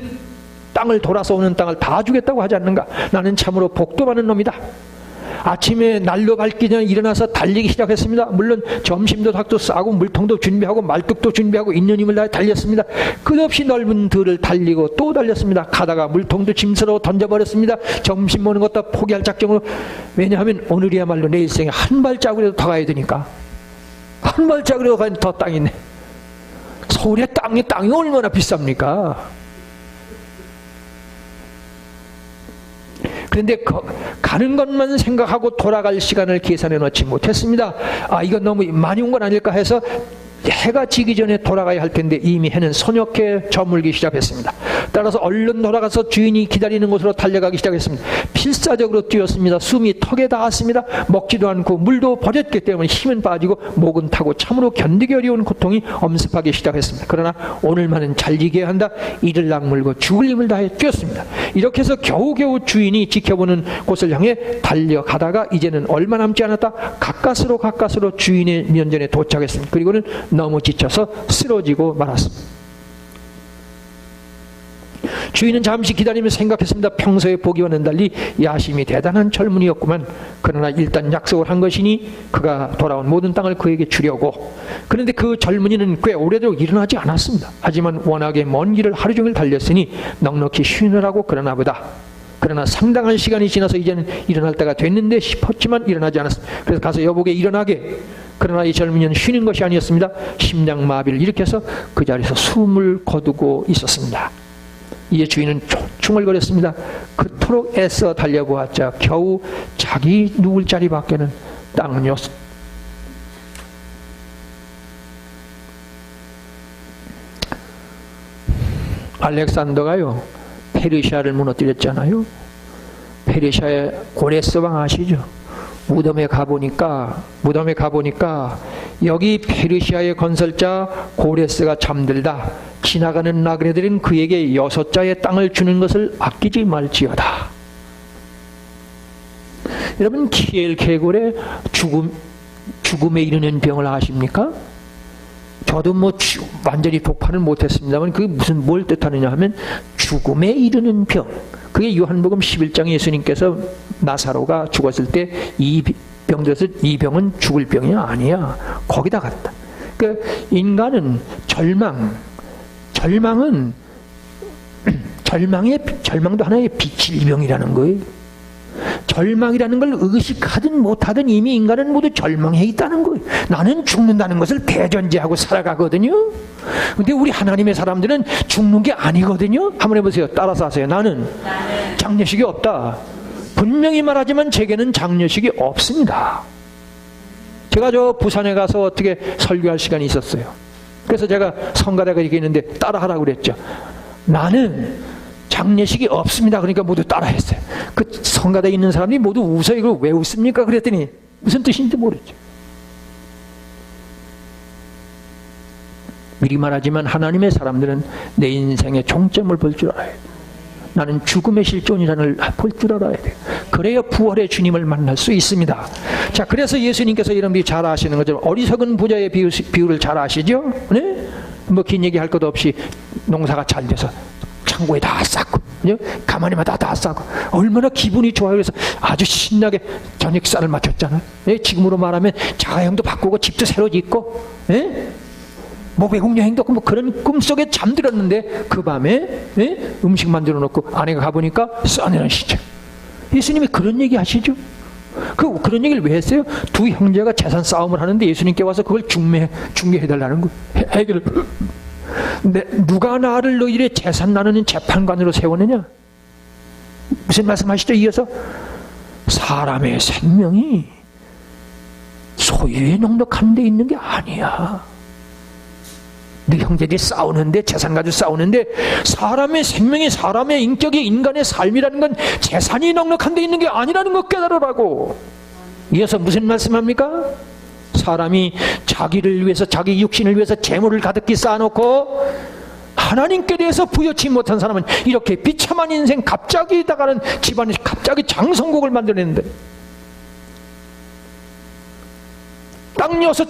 땅을 돌아서 오는 땅을 다 주겠다고 하지 않는가. 나는 참으로 복도 많은 놈이다. 아침에 날로 밝기 전에 일어나서 달리기 시작했습니다. 물론 점심도 닭도 싸고 물통도 준비하고 말뚝도 준비하고 있는 힘을 다해 달렸습니다. 끝없이 넓은 들을 달리고 또 달렸습니다. 가다가 물통도 짐스러워 던져버렸습니다. 점심 먹는 것도 포기할 작정으로. 왜냐하면 오늘이야말로 내 일생에 한 발자국이라도 더 가야 되니까. 한 발자국이라도 가야 더 땅이 있네. 서울의 땅이 얼마나 비쌉니까? 그런데 가는 것만 생각하고 돌아갈 시간을 계산해 놓지 못했습니다. 이건 너무 많이 온 건 아닐까 해서 해가 지기 전에 돌아가야 할 텐데 이미 해는 서녁해 저물기 시작했습니다. 따라서 얼른 돌아가서 주인이 기다리는 곳으로 달려가기 시작했습니다. 필사적으로 뛰었습니다. 숨이 턱에 닿았습니다. 먹지도 않고 물도 버렸기 때문에 힘은 빠지고 목은 타고 참으로 견디기 어려운 고통이 엄습하기 시작했습니다. 그러나 오늘만은 잘 이겨야 한다. 이를 악물고 죽을 힘을 다해 뛰었습니다. 이렇게 해서 겨우겨우 주인이 지켜보는 곳을 향해 달려가다가 이제는 얼마 남지 않았다. 가까스로 주인의 면전에 도착했습니다. 그리고는 너무 지쳐서 쓰러지고 말았습니다. 주인은 잠시 기다리며 생각했습니다. 평소에 보기와는 달리 야심이 대단한 젊은이였구만. 그러나 일단 약속을 한 것이니 그가 돌아온 모든 땅을 그에게 주려고. 그런데 그 젊은이는 꽤 오래도록 일어나지 않았습니다. 하지만 워낙에 먼 길을 하루 종일 달렸으니 넉넉히 쉬느라고 그러나 보다. 그러나 상당한 시간이 지나서 이제는 일어날 때가 됐는데 싶었지만 일어나지 않았습니다. 그래서 가서 여보게 일어나게. 그러나 이 젊은이는 쉬는 것이 아니었습니다. 심장마비를 일으켜서 그 자리에서 숨을 거두고 있었습니다. 이에 주인은 중얼거렸습니다. 그토록 애써 달려보았자 겨우 자기 누울 자리밖에는 땅은 없. 알렉산더가요 페르시아를 무너뜨렸잖아요. 페르시아의 고레스 왕 아시죠? 무덤에 가보니까 여기 페르시아의 건설자 고레스가 잠들다. 지나가는 나그네들은 그에게 6자의 땅을 주는 것을 아끼지 말지어다. 여러분 키엘 계골의 죽음에 이르는 병을 아십니까? 저도 완전히 독파는 못했습니다만 그게 뭘 뜻하느냐 하면 죽음에 이르는 병. 그게 요한복음 11장에 예수님께서 나사로가 죽었을 때 이 병 들어서 이 병은 죽을 병이 아니야. 거기다 갔다. 그러니까 인간은 절망도 하나의 질병이라는 거예요. 절망이라는 걸 의식하든 못하든 이미 인간은 모두 절망해 있다는 거예요. 나는 죽는다는 것을 대전제하고 살아가거든요. 근데 우리 하나님의 사람들은 죽는 게 아니거든요. 한번 해보세요. 따라서 하세요. 나는 장례식이 없다. 분명히 말하지만 제게는 장례식이 없습니다. 제가 저 부산에 가서 어떻게 설교할 시간이 있었어요. 그래서 제가 성가대가 얘기했는데 따라하라고 그랬죠. 나는 장례식이 없습니다. 그러니까 모두 따라했어요. 그 성가대에 있는 사람들이 모두 웃어요. 이걸 왜 웃습니까? 그랬더니 무슨 뜻인지 모르죠. 미리 말하지만 하나님의 사람들은 내 인생의 종점을 볼 줄 알아야 돼요. 나는 죽음의 실존이라는 볼 줄 알아야 돼요. 그래야 부활의 주님을 만날 수 있습니다. 자, 그래서 예수님께서 여러분들이 잘 아시는 것처럼 어리석은 부자의 비유를 잘 아시죠? 네? 뭐 긴 얘기할 것도 없이 농사가 잘 돼서 창고에 다 쌓고, 가마니마다 다 쌓고, 얼마나 기분이 좋아요. 그래서 아주 신나게 저녁상을 마쳤잖아요. 네? 지금으로 말하면 자가형도 바꾸고 집도 새로 짓고, 네? 뭐 외국 여행도 없고 뭐 그런 꿈속에 잠들었는데 그 밤에 음식 만들어 놓고 아내가 가보니까 써내시죠. 예수님이 그런 얘기 하시죠. 그런 얘기를 왜 했어요? 두 형제가 재산 싸움을 하는데 예수님께 와서 그걸 중개해달라는 거. 해결을. 누가 나를 너희의 재산 나누는 재판관으로 세우느냐? 무슨 말씀하시죠? 이어서 사람의 생명이 소유에 넉넉한 데 있는 게 아니야. 네 형제들이 싸우는데, 재산 가지고 싸우는데, 사람의 생명이, 사람의 인격이, 인간의 삶이라는 건 재산이 넉넉한 데 있는 게 아니라는 것 깨달으라고. 이어서 무슨 말씀합니까? 사람이 자기를 위해서, 자기 육신을 위해서 재물을 가득히 쌓아놓고 하나님께 대해서 부여치 못한 사람은 이렇게 비참한 인생, 갑자기 다가는 집안에 갑자기 장성국을 만들어냈는데, 땅 여서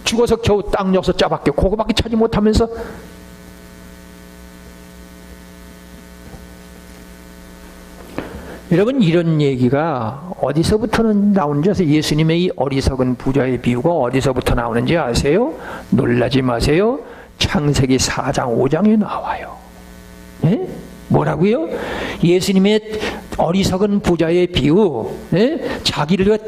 죽어서 겨우 땅 여서 짜밖에 그거밖에 차지 못하면서 여러분, 이런 얘기가 어디서부터는 나오는지 아세요? 예수님의 이 어리석은 부자의 비유가 어디서부터 나오는지 아세요? 놀라지 마세요. 창세기 4장 5장에 나와요. 예? 뭐라고요? 예수님의 어리석은 부자의 비유, 자기를 위해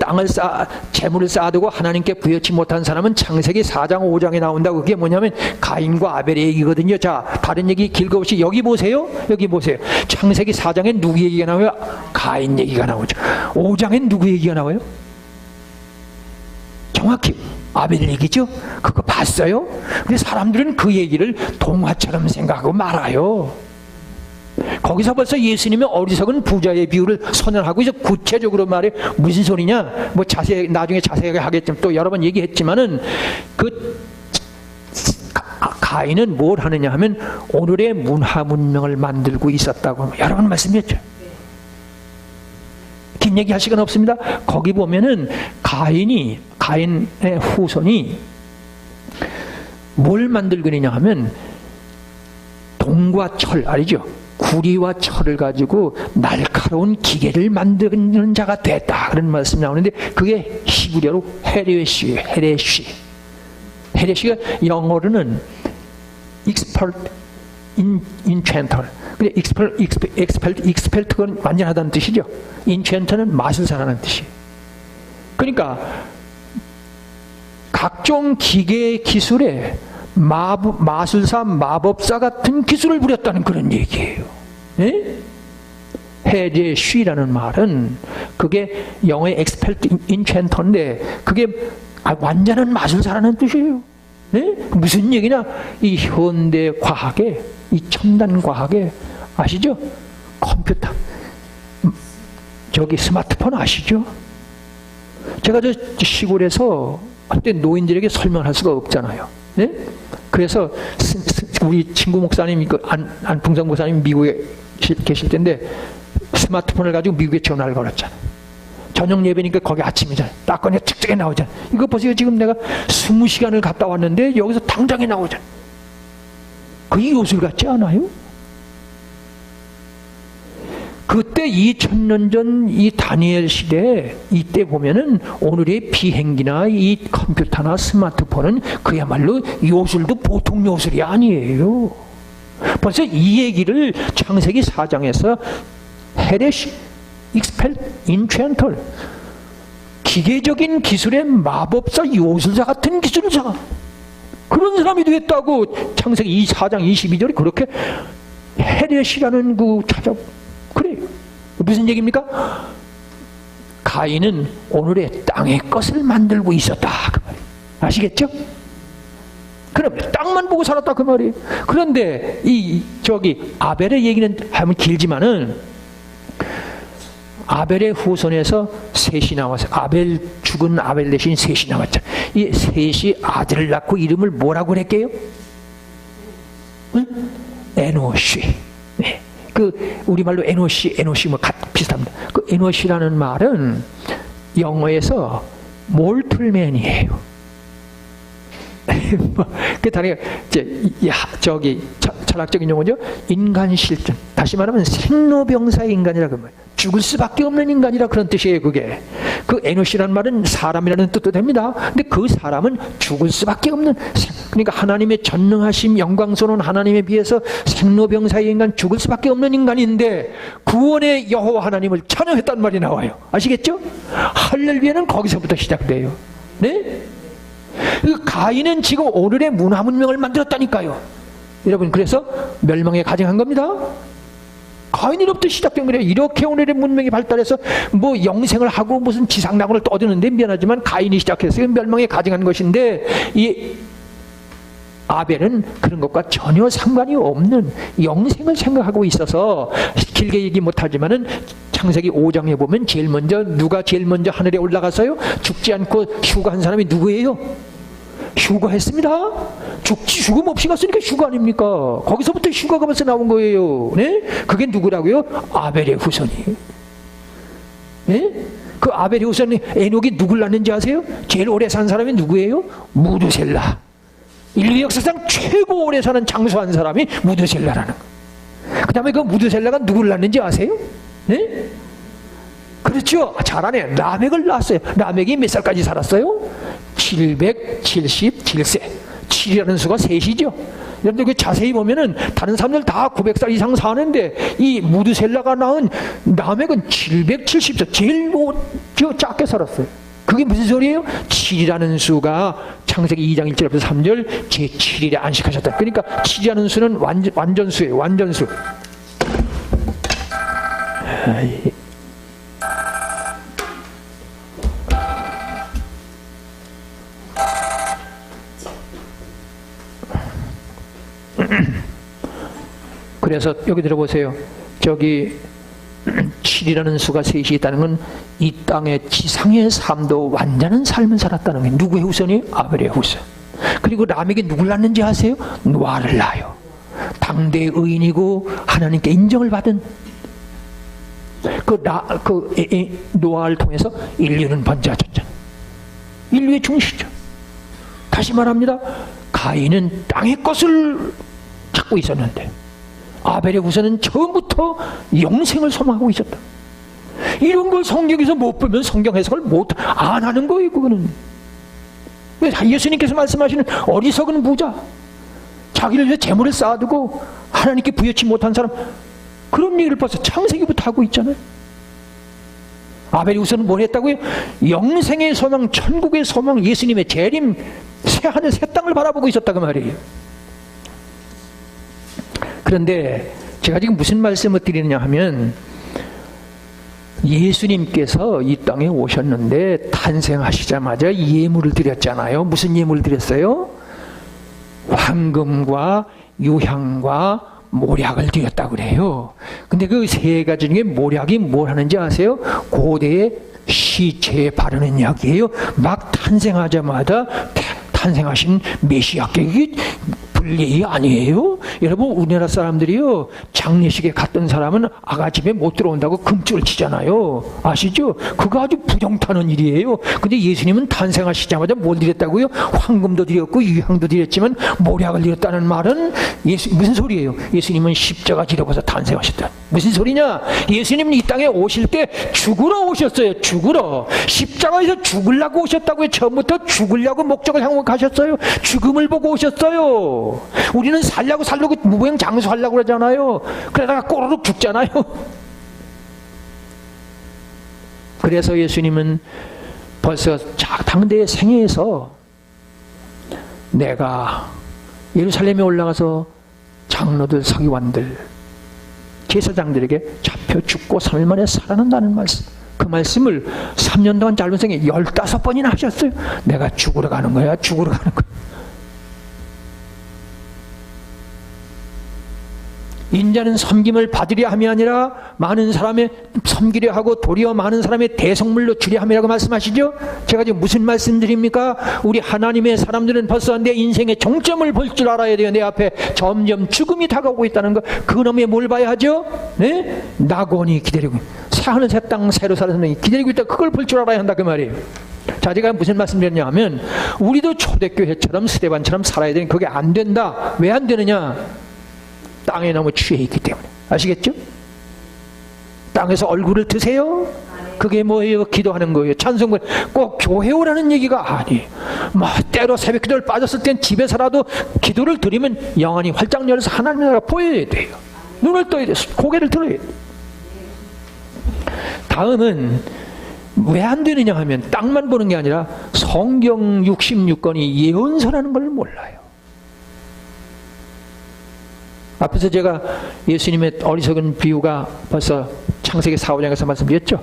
재물을 쌓아두고 하나님께 부여치 못한 사람은 창세기 4장 5장에 나온다고. 그게 뭐냐면 가인과 아벨의 얘기거든요. 자, 다른 얘기 길 거 없이 여기 보세요. 여기 보세요. 창세기 4장에 누구 얘기가 나와요? 가인 얘기가 나오죠. 5장엔 누구 얘기가 나와요? 정확히 아벨 얘기죠. 그거 봤어요? 근데 사람들은 그 얘기를 동화처럼 생각하고 말아요. 거기서 벌써 예수님의 어리석은 부자의 비유를 선언하고 이제 구체적으로 말해 무슨 소리냐? 뭐 나중에 자세하게 하겠지만 또 여러 번 얘기했지만은 가인은 뭘 하느냐 하면 오늘의 문화 문명을 만들고 있었다고 여러 번 말씀했죠. 긴 얘기 할 시간 없습니다. 거기 보면은 가인의 후손이 뭘 만들고 있느냐 하면 동과 철 알죠? 구리와 철을 가지고 날카로운 기계를 만드는 자가 됐다, 그런 말씀이 나오는데 그게 히브리어로 헤레시예요. 헤레시가 영어로는 expert enchanter. 근데 expelt가 완전하다는 뜻이죠. enchanter는 마술사라는 뜻이에요. 그러니까 각종 기계 기술에 마술사, 마법사 같은 기술을 부렸다는 그런 얘기예요. 네? 헤레시라는 말은 그게 영어의 expert enchanter인데 그게 완전한 마술사라는 뜻이에요. 네? 무슨 얘기냐? 이 현대 과학에, 이 첨단 과학에 아시죠? 컴퓨터, 저기 스마트폰 아시죠? 제가 저 시골에서 그때 노인들에게 설명할 수가 없잖아요. 네? 그래서 우리 친구 목사님, 안풍성 목사님 미국에 계실 텐데 스마트폰을 가지고 미국에 전화를 걸었잖아요. 저녁 예배니까 거기 아침이잖아요. 딱 꺼내 책장에 나오잖아요. 이거 보세요. 지금 내가 20시간을 갔다 왔는데 여기서 당장에 나오잖아요. 그게 요술 같지 않아요? 그때 2000년 전 이 다니엘 시대에 이때 보면은 오늘의 비행기나 이 컴퓨터나 스마트폰은 그야말로 요술도 보통 요술이 아니에요. 벌써 이 얘기를 창세기 4장에서 헤레시, 익스펠, 인챈털, 기계적인 기술의 마법사, 요술자 같은 기술자, 그런 사람이 되겠다고 창세기 4장 22절에 그렇게 헤레시라는 그 찾아. 그래요. 무슨 얘기입니까? 가인은 오늘의 땅의 것을 만들고 있었다, 그 말이에요. 아시겠죠? 그럼 땅만 보고 살았다 그 말이에요. 그런데 아벨의 얘기는 하면 길지만은 아벨의 후손에서 셋이 나와서 죽은 아벨 대신 셋이 나왔잖아요. 이 셋이 아들을 낳고 이름을 뭐라고 그랬게요? 응? 에노시. 네. 우리말로 에노시 뭐 비슷합니다. 그 에노시라는 말은 영어에서 몰툴맨이에요. 철학적인 용어죠. 인간 실존. 다시 말하면 생로병사의 인간이라 그 말. 죽을 수밖에 없는 인간이라 그런 뜻이에요. 그게. 그 에노시라는 말은 사람이라는 뜻도 됩니다. 근데 그 사람은 죽을 수밖에 없는 그러니까 하나님의 전능하심 영광스러운 하나님에 비해서 생로병사의 인간 죽을 수밖에 없는 인간인데 구원의 여호와 하나님을 찬양했단 말이 나와요. 아시겠죠? 할렐루야는 거기서부터 시작돼요. 네? 가인은 지금 오늘의 문화 문명을 만들었다니까요. 여러분 그래서 멸망에 가증한 겁니다. 가인으로부터 시작된 거래요. 이렇게 오늘의 문명이 발달해서 뭐 영생을 하고 무슨 지상낙원을 떠드는데 미안하지만 가인이 시작했어요. 멸망에 가증한 것인데 이 아벨은 그런 것과 전혀 상관이 없는 영생을 생각하고 있어서 길게 얘기 못하지만은 창세기 5장에 보면 누가 제일 먼저 하늘에 올라가서요? 죽지 않고 휴거한 사람이 누구예요? 휴거했습니다. 죽음 없이 갔으니까 휴거 아닙니까? 거기서부터 휴거가 벌써 나온 거예요. 네? 그게 누구라고요? 아벨의 후손이. 네? 그 아벨의 후손이 에녹이 누굴 낳는지 아세요? 제일 오래 산 사람이 누구예요? 무드셀라. 인류 역사상 최고 오래 사는 장수한 사람이 무드셀라라는 거예요. 그 다음에 그 무드셀라가 누굴 낳는지 아세요? 네? 그렇죠. 잘하네. 라멕을 낳았어요. 라멕이 몇 살까지 살았어요? 777세. 7이라는 수가 셋이죠. 여러분들 그 자세히 보면은 다른 사람들 다 900살 이상 사는데 이 무드셀라가 낳은 라멕은 770세. 제일 작게 살았어요. 그게 무슨 소리예요? 7이라는 수가 창세기 2장 1절부터 3절 제7일에 안식하셨다. 그러니까 7이라는 수는 완전수예요. 완전수. 그래서 여기 들어보세요. 7이라는 수가 셋이 있다는 건 이 땅의 지상의 삶도 완전한 삶을 살았다는 게 누구의 후손이에요? 아벨의 후손. 그리고 라멕이 누굴 낳는지 아세요? 노아를 낳아요. 당대의 의인이고 하나님께 인정을 받은 노아를 통해서 인류는 번져졌죠. 인류의 중시죠. 다시 말합니다. 가인은 땅의 것을 찾고 있었는데 아벨의 후손은 처음부터 영생을 소망하고 있었다. 이런 걸 성경에서 못 보면 성경 해석을 안 하는 거예요. 그거는 예수님께서 말씀하시는 어리석은 부자, 자기를 위해 재물을 쌓아두고 하나님께 부여치 못한 사람, 그런 얘기를 벌써 창세기부터 하고 있잖아요. 아벨의 후손은 뭘 했다고요? 영생의 소망, 천국의 소망, 예수님의 재림, 새하늘 새 땅을 바라보고 있었다 그 말이에요. 그런데 제가 지금 무슨 말씀을 드리느냐 하면 예수님께서 이 땅에 오셨는데 탄생하시자마자 예물을 드렸잖아요. 무슨 예물을 드렸어요? 황금과 유향과 모략을 드렸다고 그래요. 근데 그 세 가지 중에 모략이 뭘 하는지 아세요? 고대의 시체에 바르는 약이에요. 막 탄생하자마자 탄생하신 메시아께 이게 불리이 아니에요? 여러분 우리나라 사람들이요 장례식에 갔던 사람은 아가집에 못 들어온다고 금줄을 치잖아요. 아시죠? 그거 아주 부정타는 일이에요. 근데 예수님은 탄생하시자마자 뭘 드렸다고요? 황금도 드렸고 유향도 드렸지만 모략을 드렸다는 말은 무슨 소리예요? 예수님은 십자가 지려고서 탄생하셨다. 무슨 소리냐? 예수님은 이 땅에 오실 때 죽으러 오셨어요. 죽으러. 십자가에서 죽으려고 오셨다고요. 처음부터 죽으려고 목적을 향하고 가셨어요. 죽음을 보고 오셨어요. 우리는 살려고 무병장수하려고 그러잖아요. 그러다가 꼬르륵 죽잖아요. 그래서 예수님은 벌써 당대의 생애에서 내가 예루살렘에 올라가서 장로들, 서기관들, 제사장들에게 잡혀 죽고 3일 만에 살아난다는 말씀, 그 말씀을 3년 동안 짧은 생에 15번이나 하셨어요. 내가 죽으러 가는 거야, 죽으러 가는 거야. 인자는 섬김을 받으려 함이 아니라 많은 사람의 섬기려 하고 도리어 많은 사람의 대성물로 주려 함이라고 말씀하시죠? 제가 지금 무슨 말씀드립니까? 우리 하나님의 사람들은 벌써 내 인생의 종점을 볼 줄 알아야 돼요. 내 앞에 점점 죽음이 다가오고 있다는 거. 그놈의 뭘 봐야 하죠? 네? 낙원이 기다리고 새하늘 새 땅 새로 사는 놈이 기다리고 있다. 그걸 볼 줄 알아야 한다 그 말이에요. 자, 제가 무슨 말씀드렸냐 하면 우리도 초대교회처럼 스데반처럼 살아야 되는 그게 안 된다. 왜 안 되느냐? 땅에 너무 취해 있기 때문에. 아시겠죠? 땅에서 얼굴을 드세요? 그게 뭐예요? 기도하는 거예요. 찬송. 꼭 교회 오라는 얘기가 아니에요. 때로 새벽 기도를 빠졌을 땐 집에서라도 기도를 드리면 영안이 활짝 열어서 하나님의 나라가 보여야 돼요. 눈을 떠야 돼요. 고개를 들어야 돼요. 다음은 왜 안 되느냐 하면 땅만 보는 게 아니라 성경 66권이 예언서라는 걸 몰라요. 앞에서 제가 예수님의 어리석은 비유가 벌써 창세기 4, 5장에서 말씀드렸죠.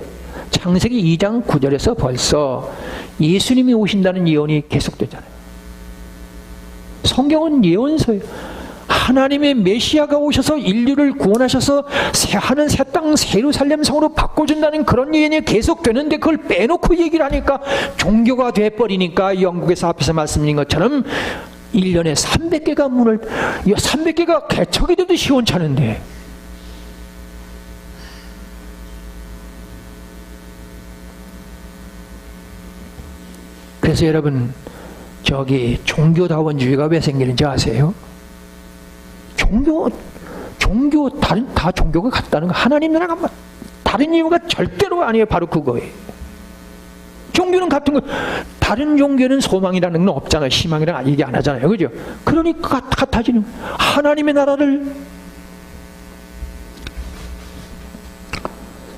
창세기 2장 9절에서 벌써 예수님이 오신다는 예언이 계속되잖아요. 성경은 예언서예요. 하나님의 메시아가 오셔서 인류를 구원하셔서 새하늘 새 땅 예루살렘 성으로 바꿔준다는 그런 예언이 계속되는데 그걸 빼놓고 얘기를 하니까 종교가 돼버리니까 영국에서 앞에서 말씀드린 것처럼 1년에 300개가 문을 300개가 개척이 돼도 시원찮은데 그래서 여러분 저기 종교다원주의가 왜 생기는지 아세요? 종교 다 종교가 같다는 거. 하나님 나라가 다른 이유가 절대로 아니에요. 바로 그거예요. 종교는 같은 거. 다른 종교는 소망이라는 건 없잖아요. 희망이라는 얘기 안 하잖아요. 그죠? 그러니까 같아지는 하나님의 나라를.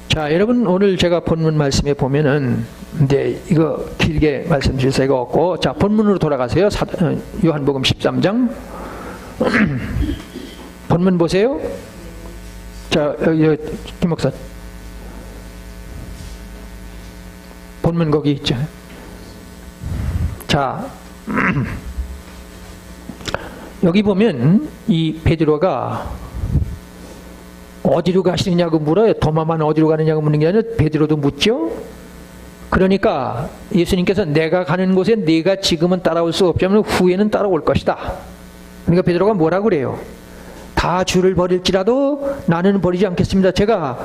자, 여러분 오늘 제가 본문 말씀에 보면은 이제 이거 길게 말씀드릴 새가 없고, 자 본문으로 돌아가세요. 요한복음 13장. 본문 보세요. 자, 여기 김 목사 본문 거기 있죠. 자, 여기 보면 이 베드로가 어디로 가시느냐고 물어요. 도마만 어디로 가느냐고 묻는 게 아니라 베드로도 묻죠. 그러니까 예수님께서 내가 가는 곳에 네가 지금은 따라올 수 없지만 후에는 따라올 것이다. 그러니까 베드로가 뭐라고 그래요? 다 주를 버릴지라도 나는 버리지 않겠습니다. 제가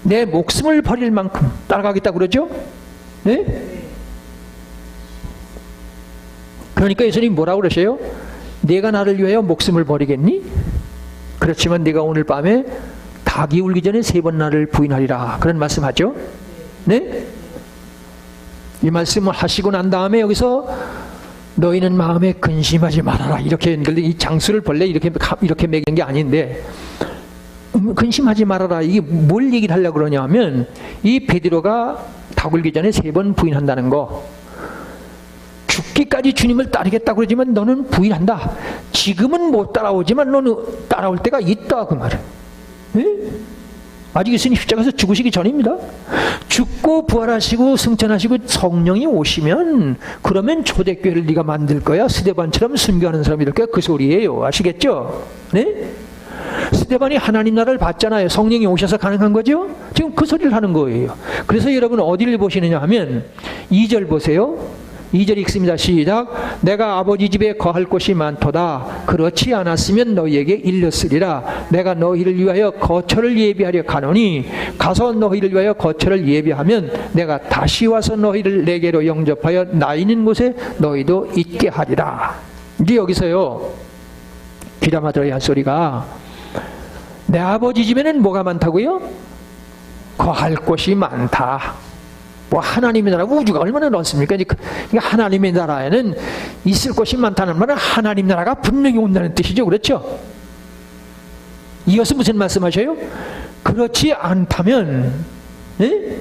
내 목숨을 버릴 만큼 따라가겠다고 그러죠? 네? 그러니까 예수님이 뭐라고 그러세요? 내가 나를 위하여 목숨을 버리겠니? 그렇지만 네가 오늘 밤에 닭이 울기 전에 3번 나를 부인하리라. 그런 말씀하죠? 네? 이 말씀을 하시고 난 다음에 여기서 너희는 마음에 근심하지 말아라. 이렇게 이 장수를 벌레 이렇게 매기는 게 아닌데 근심하지 말아라. 이게 뭘 얘기를 하려고 그러냐 하면 이 베드로가 닭 울기 전에 3번 부인한다는 거. 죽기까지 주님을 따르겠다고 그러지만 너는 부인한다. 지금은 못 따라오지만 너는 따라올 때가 있다. 그 말은. 네? 아직 예수님 십자가에서 죽으시기 전입니다. 죽고 부활하시고 승천하시고 성령이 오시면 그러면 초대교회를 네가 만들 거야. 스데반처럼 순교하는 사람이 될 거야. 그 소리예요. 아시겠죠? 네? 스데반이 하나님 나라를 봤잖아요. 성령이 오셔서 가능한 거죠? 지금 그 소리를 하는 거예요. 그래서 여러분 어디를 보시느냐 하면 2절 보세요. 2절 읽습니다. 시작. 내가 아버지 집에 거할 곳이 많도다. 그렇지 않았으면 너희에게 일렀으리라. 내가 너희를 위하여 거처를 예비하려 가노니 가서 너희를 위하여 거처를 예비하면 내가 다시 와서 너희를 내게로 영접하여 나 있는 곳에 너희도 있게 하리라. 이제 여기서요 귀담아 들어야 할 소리가 내 아버지 집에는 뭐가 많다고요? 거할 곳이 많다. 뭐 하나님의 나라, 우주가 얼마나 넓습니까? 그러니까 하나님의 나라에는 있을 것이 많다는 말은 하나님 나라가 분명히 온다는 뜻이죠. 그렇죠? 이어서 무슨 말씀하셔요? 그렇지 않다면 네?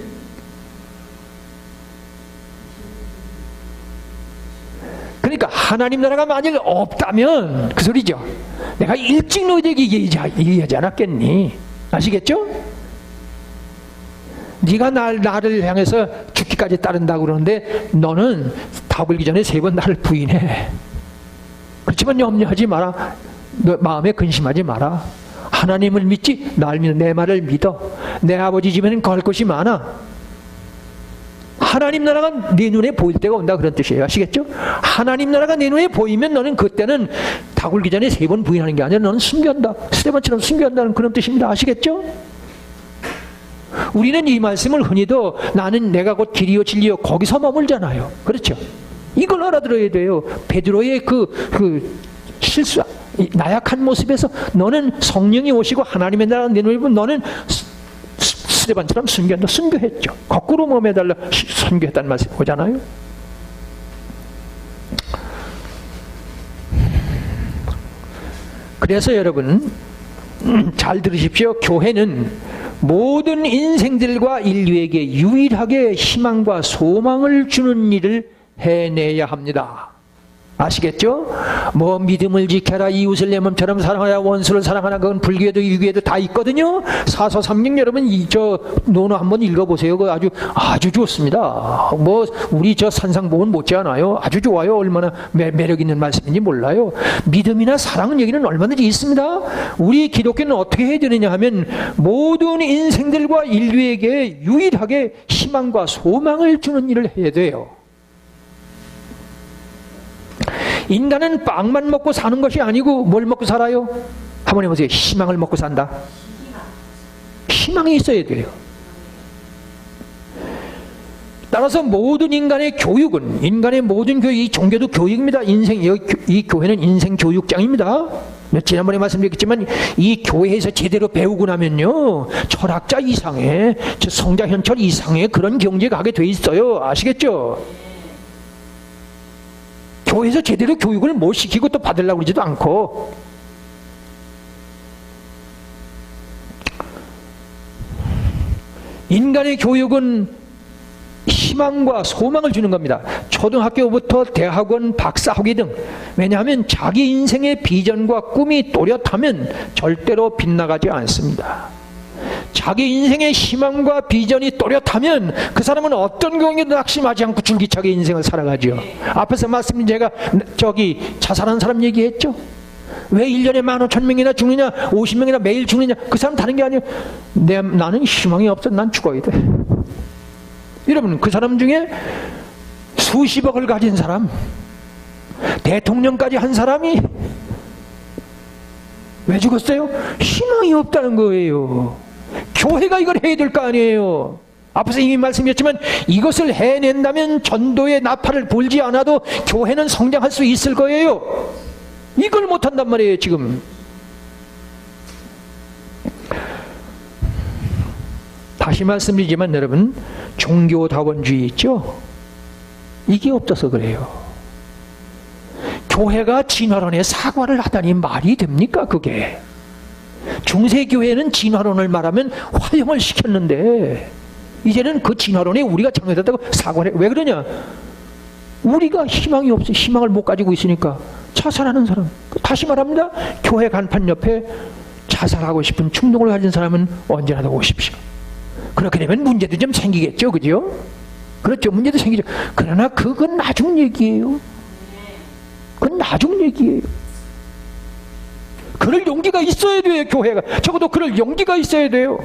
그러니까 하나님 나라가 만약에 없다면 그 소리죠. 내가 일찍 너희에게 얘기하지 않았겠니? 아시겠죠? 네가 나를 향해서 죽기까지 따른다고 그러는데 너는 다 불기 전에 3번 나를 부인해. 그렇지만 염려하지 마라. 너 마음에 근심하지 마라. 하나님을 믿지? 날 믿어. 내 말을 믿어. 내 아버지 집에는 갈 곳이 많아. 하나님 나라가 내 눈에 보일 때가 온다, 그런 뜻이에요. 아시겠죠? 하나님 나라가 내 눈에 보이면 너는 그때는 다 굴기 전에 3번 부인하는 게 아니라 너는 순교한다. 스데반처럼 순교한다는 그런 뜻입니다. 아시겠죠? 우리는 이 말씀을 흔히도 나는 내가 곧 길이요 진리요 거기서 머물잖아요. 그렇죠? 이걸 알아들어야 돼요. 베드로의 그 실수, 나약한 모습에서 너는 성령이 오시고 하나님의 나라가 내 눈에 보면 너는 스데반처럼 순교한다. 순교했죠. 거꾸로 몸에달라 순교했다는 말씀이 오잖아요. 그래서 여러분 잘 들으십시오. 교회는 모든 인생들과 인류에게 유일하게 희망과 소망을 주는 일을 해내야 합니다. 아시겠죠? 뭐 믿음을 지켜라, 이웃을 내 몸처럼 사랑하라, 원수를 사랑하라, 그건 불교에도 유교에도 다 있거든요. 사서삼경 여러분 저 논어 한번 읽어보세요. 그 아주 좋습니다. 뭐 우리 저 산상보은 못지않아요. 아주 좋아요. 얼마나 매력 있는 말씀인지 몰라요. 믿음이나 사랑은 여기는 얼마든지 있습니다. 우리 기독교는 어떻게 해야 되느냐 하면 모든 인생들과 인류에게 유일하게 희망과 소망을 주는 일을 해야 돼요. 인간은 빵만 먹고 사는 것이 아니고 뭘 먹고 살아요? 한번 해보세요. 희망을 먹고 산다. 희망이 있어야 돼요. 따라서 모든 인간의 교육은, 인간의 모든 교육, 이 종교도 교육입니다. 이 교회는 인생 교육장입니다. 지난번에 말씀드렸겠지만 이 교회에서 제대로 배우고 나면요, 철학자 이상의, 성자현철 이상의 그런 경지에 가게 돼 있어요. 아시겠죠? 교회에서 제대로 교육을 못 시키고 또 받으려고 그러지도 않고. 인간의 교육은 희망과 소망을 주는 겁니다. 초등학교부터 대학원, 박사학위 등. 왜냐하면 자기 인생의 비전과 꿈이 또렷하면 절대로 빗나가지 않습니다. 자기 인생의 희망과 비전이 또렷하면 그 사람은 어떤 경우에도 낙심하지 않고 줄기차게 인생을 살아가죠. 앞에서 말씀드린 제가 자살한 사람 얘기했죠. 왜 1년에 15,000명이나 죽느냐, 50명이나 매일 죽느냐. 그 사람 다른 게 아니에요. 나는 희망이 없어. 난 죽어야 돼. 여러분, 그 사람 중에 수십억을 가진 사람, 대통령까지 한 사람이 왜 죽었어요? 희망이 없다는 거예요. 교회가 이걸 해야 될 거 아니에요. 앞에서 이미 말씀드렸지만 이것을 해낸다면 전도의 나팔을 불지 않아도 교회는 성장할 수 있을 거예요. 이걸 못한단 말이에요 지금. 다시 말씀드리지만 여러분, 종교다원주의 있죠? 이게 없어서 그래요. 교회가 진화론에 사과를 하다니 말이 됩니까 그게? 중세교회는 진화론을 말하면 화형을 시켰는데 이제는 그 진화론에 우리가 잘못했다고 사과를 해. 왜 그러냐? 우리가 희망이 없어. 희망을 못 가지고 있으니까 자살하는 사람. 다시 말합니다. 교회 간판 옆에 자살하고 싶은 충동을 가진 사람은 언제나 오십시오. 그렇게 되면 문제도 좀 생기겠죠. 그죠? 그렇죠. 문제도 생기죠. 그러나 그건 나중 얘기예요. 그건 나중 얘기예요. 그럴 용기가 있어야 돼요. 교회가 적어도 그럴 용기가 있어야 돼요.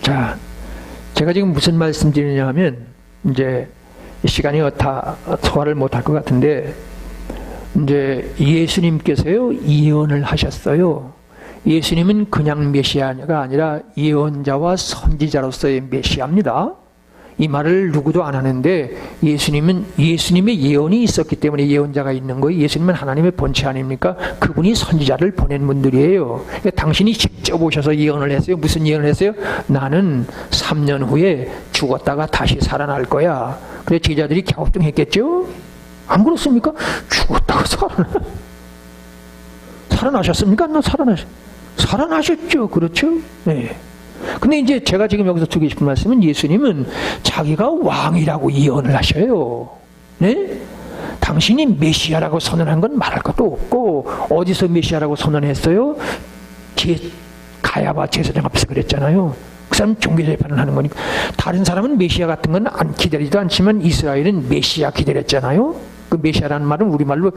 자, 제가 지금 무슨 말씀드리냐 하면 이제 시간이 다 소화를 못할 것 같은데, 이제 예수님께서요 예언을 하셨어요. 예수님은 그냥 메시아가 아니라 예언자와 선지자로서의 메시아입니다. 이 말을 누구도 안 하는데 예수님은 예수님의 예언이 있었기 때문에 예언자가 있는 거예요. 예수님은 하나님의 본체 아닙니까? 그분이 선지자를 보낸 분들이에요. 그러니까 당신이 직접 오셔서 예언을 했어요. 무슨 예언을 했어요? 나는 3년 후에 죽었다가 다시 살아날 거야. 그래서 제자들이 갸우뚱했겠죠? 안 그렇습니까? 죽었다가 살아나셨습니까? 살아나셨죠. 그렇죠? 네. 근데 이제 제가 지금 여기서 드리고 싶은 말씀은 예수님은 자기가 왕이라고 예언을 하셔요. 네? 당신이 메시아라고 선언한 건 말할 것도 없고, 어디서 메시아라고 선언했어요? 가야바 제사장 앞에서 그랬잖아요. 그 사람 종교 재판을 하는 거니까. 다른 사람은 메시아 같은 건 기다리지도 않지만 이스라엘은 메시아 기다렸잖아요. 그 메시아라는 말은 우리말로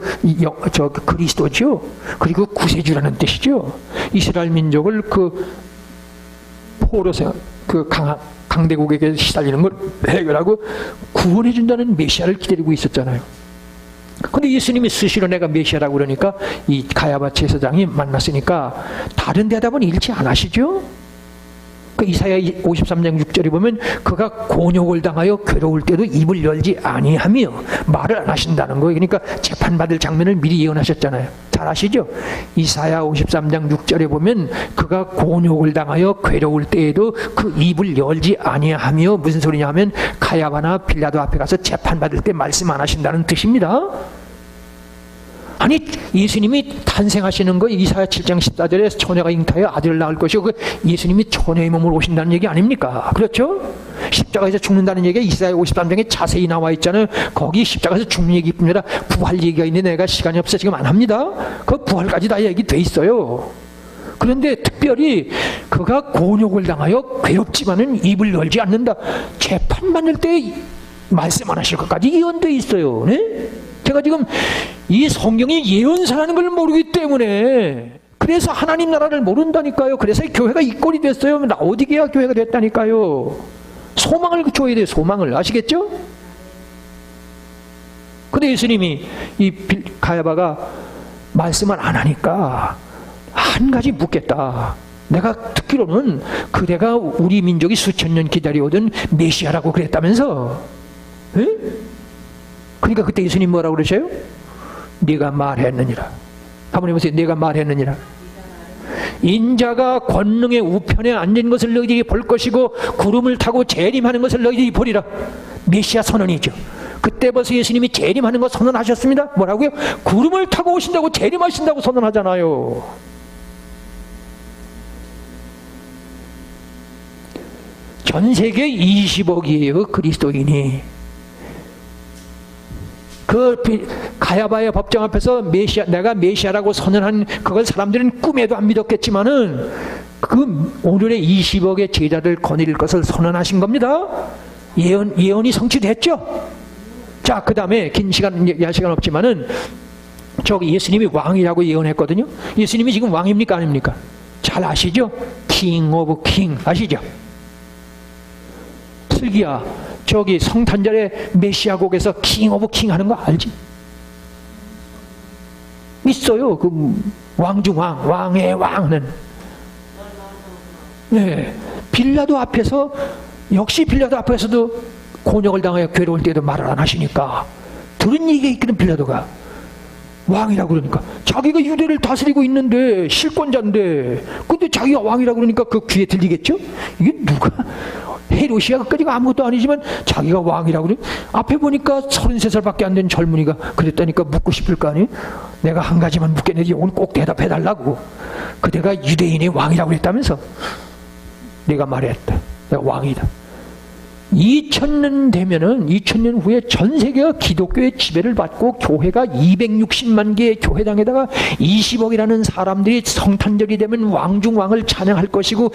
그리스도죠. 그리고 구세주라는 뜻이죠. 이스라엘 민족을 그 포로서 그 강대국에게 시달리는 걸 해결하고 구원해 준다는 메시아를 기다리고 있었잖아요. 근데 예수님이 스시로 내가 메시아라고 그러니까 이 가야바 제사장이 만났으니까 다른 대답은 일치 안 하시죠? 그 이사야 53장 6절에 보면 그가 곤욕을 당하여 괴로울 때도 입을 열지 아니하며 말을 안 하신다는 거예요. 그러니까 재판받을 장면을 미리 예언하셨잖아요. 잘 아시죠? 이사야 53장 6절에 보면 그가 곤욕을 당하여 괴로울 때에도 그 입을 열지 아니하며 무슨 소리냐 하면 가야바나 빌라도 앞에 가서 재판받을 때 말씀 안 하신다는 뜻입니다. 아니 예수님이 탄생하시는 거 이사야 7장 14절에 처녀가 잉타하여 아들을 낳을 것이고 그 예수님이 처녀의 몸으로 오신다는 얘기 아닙니까? 그렇죠? 십자가에서 죽는다는 얘기가 이사야 53장에 자세히 나와 있잖아요. 거기 십자가에서 죽는 얘기뿐 아니라 부활 얘기가 있는데 내가 시간이 없어 지금 안 합니다. 그 부활까지 다 얘기돼 있어요. 그런데 특별히 그가 곤욕을 당하여 괴롭지만은 입을 열지 않는다. 재판받을 때 말씀 안 하실 것까지 예언돼 있어요. 네? 제가 지금 이 성경이 예언사라는 걸 모르기 때문에 그래서 하나님 나라를 모른다니까요. 그래서 교회가 이 꼴이 됐어요. 라오디게아 교회가 됐다니까요. 소망을 줘야 돼요. 소망을. 아시겠죠? 근데 예수님이 이 가야바가 말씀을 안 하니까 한 가지 묻겠다. 내가 듣기로는 그대가 우리 민족이 수천 년 기다려오던 메시아라고 그랬다면서. 에? 그러니까 그때 예수님 뭐라고 그러셔요? 네가 말했느니라. 한번 해보세요. 네가 말했느니라. 인자가 권능의 우편에 앉은 것을 너희들이 볼 것이고 구름을 타고 재림하는 것을 너희들이 보리라. 메시아 선언이죠. 그때 벌써 예수님이 재림하는 거 선언하셨습니다. 뭐라고요? 구름을 타고 오신다고 재림하신다고 선언하잖아요. 전 세계 20억이에요. 그리스도인이. 그 가야바의 법정 앞에서 내가 메시아라고 선언한 그걸 사람들은 꿈에도 안 믿었겠지만은 그 오늘의 20억의 제자들 거느릴 것을 선언하신 겁니다. 예언이 성취됐죠. 자, 그 다음에 긴 시간 없지만은 저기 예수님이 왕이라고 예언했거든요. 예수님이 지금 왕입니까 아닙니까? 잘 아시죠? 킹 오브 킹 아시죠? 슬기야, 저기 성탄절에 메시아 곡에서 킹 오브 킹 하는 거 알지? 있어요. 그 왕중왕, 왕의 왕은. 네. 빌라도 앞에서, 역시 빌라도 앞에서도 곤욕을 당하여 괴로울 때도 말을 안 하시니까 들은 얘기가 있거든. 빌라도가 왕이라고 그러니까 자기가 유대를 다스리고 있는데 실권자인데 근데 자기가 왕이라고 그러니까 그 귀에 들리겠죠? 이게 누가 헤롯이야 그까지가 아무것도 아니지만 자기가 왕이라고 그래. 앞에 보니까 33살밖에 안 된 젊은이가 그랬다니까 묻고 싶을 거 아니에요? 내가 한 가지만 묻겠는데 이건 꼭 대답해달라고. 그대가 유대인의 왕이라고 그랬다면서. 내가 말했다. 내가 왕이다. 2000년 되면은 2000년 후에 전 세계가 기독교의 지배를 받고 교회가 260만 개의 교회당에다가 20억이라는 사람들이 성탄절이 되면 왕중왕을 찬양할 것이고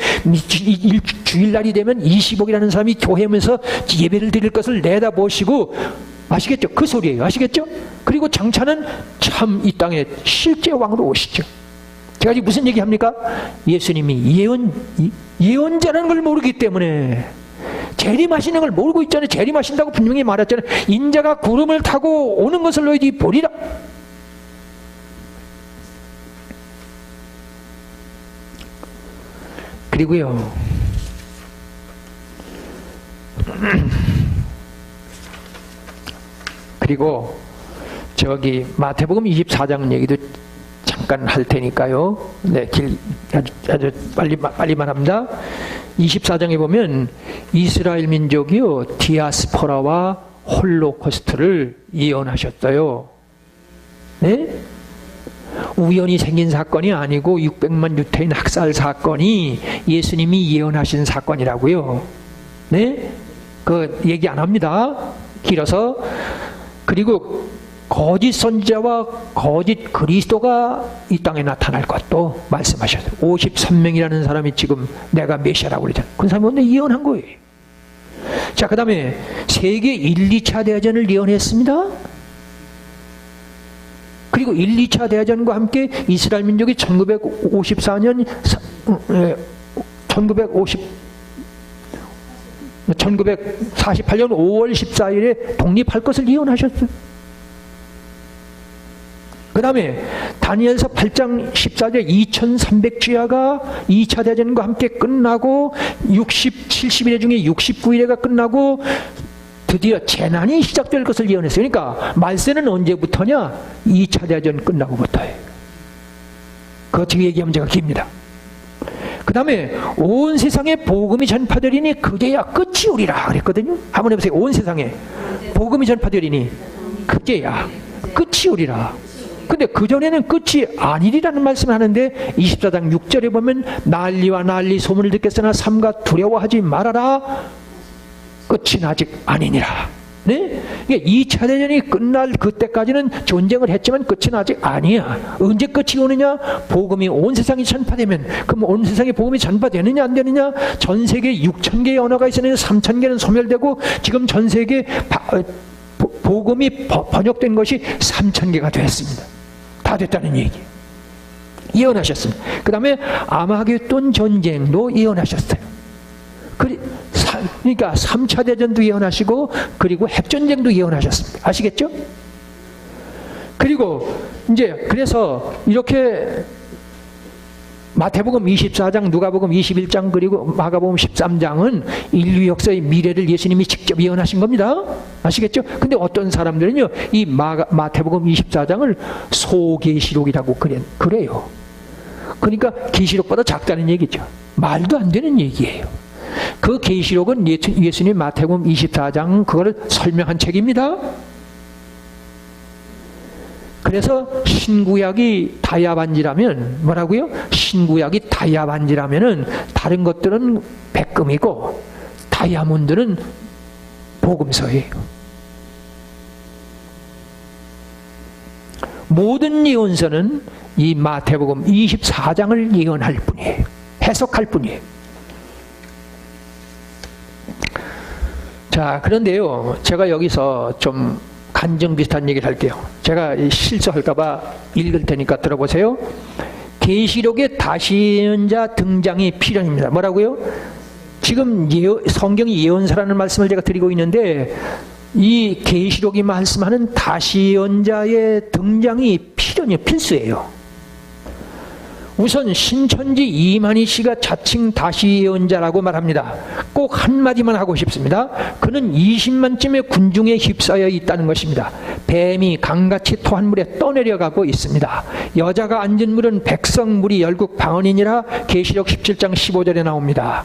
주일날이 되면 20억이라는 사람이 교회에서 예배를 드릴 것을 내다보시고 아시겠죠? 그 소리예요. 아시겠죠? 그리고 장차는 참 이 땅에 실제 왕으로 오시죠. 제가 지금 무슨 얘기합니까? 예수님이 예언자라는 걸 모르기 때문에 재림하시는 걸 모르고 있잖아요. 재림하신다고 분명히 말했잖아요. 인자가 구름을 타고 오는 것을 너희들이 보리라. 그리고요, 그리고 저기 마태복음 24장 얘기도 잠깐 할 테니까요. 네, 아주 빨리만 합니다. 24장에 보면 이스라엘 민족이요 디아스포라와 홀로코스트를 예언하셨어요. 네? 우연히 생긴 사건이 아니고 600만 유태인 학살 사건이 예수님이 예언하신 사건이라고요. 네? 그 얘기 안 합니다. 길어서. 그리고 거짓 선지자와 거짓 그리스도가 이 땅에 나타날 것도 말씀하셨어요. 53명이라는 사람이 지금 내가 메시아라고 그러잖아요. 그 사람이 오늘 예언한 거예요. 자, 그 다음에 세계 1, 2차 대전을 예언했습니다. 그리고 1, 2차 대전과 함께 이스라엘 민족이 1948년 5월 14일에 독립할 것을 예언하셨어요. 그 다음에 다니엘서 8장 14절 2300주야가 2차 대전과 함께 끝나고 70일의 중에 69일에가 끝나고 드디어 재난이 시작될 것을 예언했어요. 그러니까 말세는 언제부터냐? 2차 대전 끝나고부터예요. 그거 지금 얘기하면 제가 깁니다. 그 다음에 온 세상에 복음이 전파되리니 그제야 끝이 오리라 그랬거든요. 한번 해보세요. 온 세상에 복음이 전파되리니 그제야 끝이 오리라. 근데 그전에는 끝이 아니리라는 말씀을 하는데 24장 6절에 보면 난리와 난리 소문을 듣겠으나 삼가 두려워하지 말아라. 끝은 아직 아니니라. 네? 2차 대전이 끝날 그때까지는 전쟁을 했지만 끝은 아직 아니야. 언제 끝이 오느냐? 복음이 온 세상에 전파되면. 그럼 온 세상에 복음이 전파되느냐 안 되느냐? 전 세계 6,000개의 언어가 있었는데 3,000개는 소멸되고 지금 전 세계 복음이 번역된 것이 3,000개가 됐습니다. 다 됐다는 얘기 예언하셨습니다. 그 다음에 아마겟돈 전쟁도 예언하셨어요. 그러니까 3차 대전도 예언하시고 그리고 핵전쟁도 예언하셨습니다. 아시겠죠? 그리고 이제 그래서 이렇게 마태복음 24장, 누가복음 21장, 그리고 마가복음 13장은 인류 역사의 미래를 예수님이 직접 예언하신 겁니다. 아시겠죠? 근데 어떤 사람들은요, 이 마태복음 24장을 소계시록이라고 그래요. 그러니까 계시록보다 작다는 얘기죠. 말도 안 되는 얘기예요. 그 계시록은 예수님 마태복음 24장 그거를 설명한 책입니다. 그래서 신구약이 다이아반지라면 뭐라고요? 신구약이 다이아반지라면은 다른 것들은 백금이고 다이아몬드는 복음서예요. 모든 예언서는 이 마태복음 24장을 예언할 뿐이에요. 해석할 뿐이에요. 자, 그런데요, 제가 여기서 좀 간증 비슷한 얘기를 할게요. 제가 실수할까봐 읽을 테니까 들어보세요. 계시록의 다시예언자 등장이 필연입니다. 뭐라고요? 지금 성경이 예언서라는 말씀을 제가 드리고 있는데 이 계시록이 말씀하는 다시예언자의 등장이 필연이에요. 필수예요. 우선 신천지 이만희 씨가 자칭 다시예언자라고 말합니다. 꼭 한마디만 하고 싶습니다. 그는 20만쯤의 군중에 휩싸여 있다는 것입니다. 뱀이 강같이 토한 물에 떠내려가고 있습니다. 여자가 앉은 물은 백성물이 열국 방언이니라 계시록 17장 15절에 나옵니다.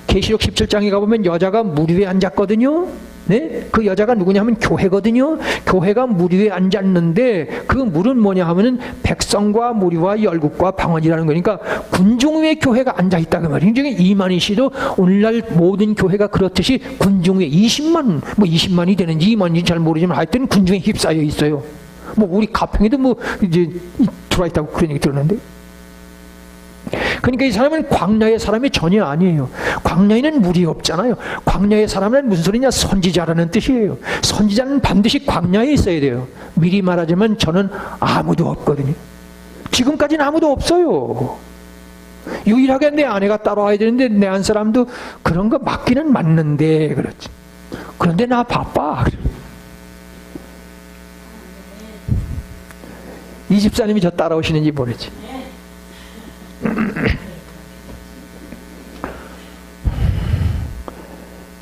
계시록 17장에 가보면 여자가 물 위에 앉았거든요. 네? 그 여자가 누구냐면 교회거든요. 교회가 물 위에 앉았는데 그 물은 뭐냐 하면은 백성과 무리와 열국과 방언이라는 거니까 군중 위에 교회가 앉아있다 그 말이에요. 굉장히 이만희 씨도 오늘날 모든 교회가 그렇듯이 군중 위에 20만이 되는지 2만인지 잘 모르지만 하여튼 군중에 휩싸여 있어요. 뭐 우리 가평에도 뭐 이제 들어와 있다고 그런 얘기 들었는데. 그러니까 이 사람은 광야의 사람이 전혀 아니에요. 광야에는 물이 없잖아요. 광야의 사람은 무슨 소리냐? 선지자라는 뜻이에요. 선지자는 반드시 광야에 있어야 돼요. 미리 말하자면 저는 아무도 없거든요. 지금까지는 아무도 없어요. 유일하게 내 아내가 따라와야 되는데 내 한 사람도 그런 거 맞기는 맞는데 그렇지. 그런데 나 바빠. 이 집사님이 저 따라오시는지 모르지.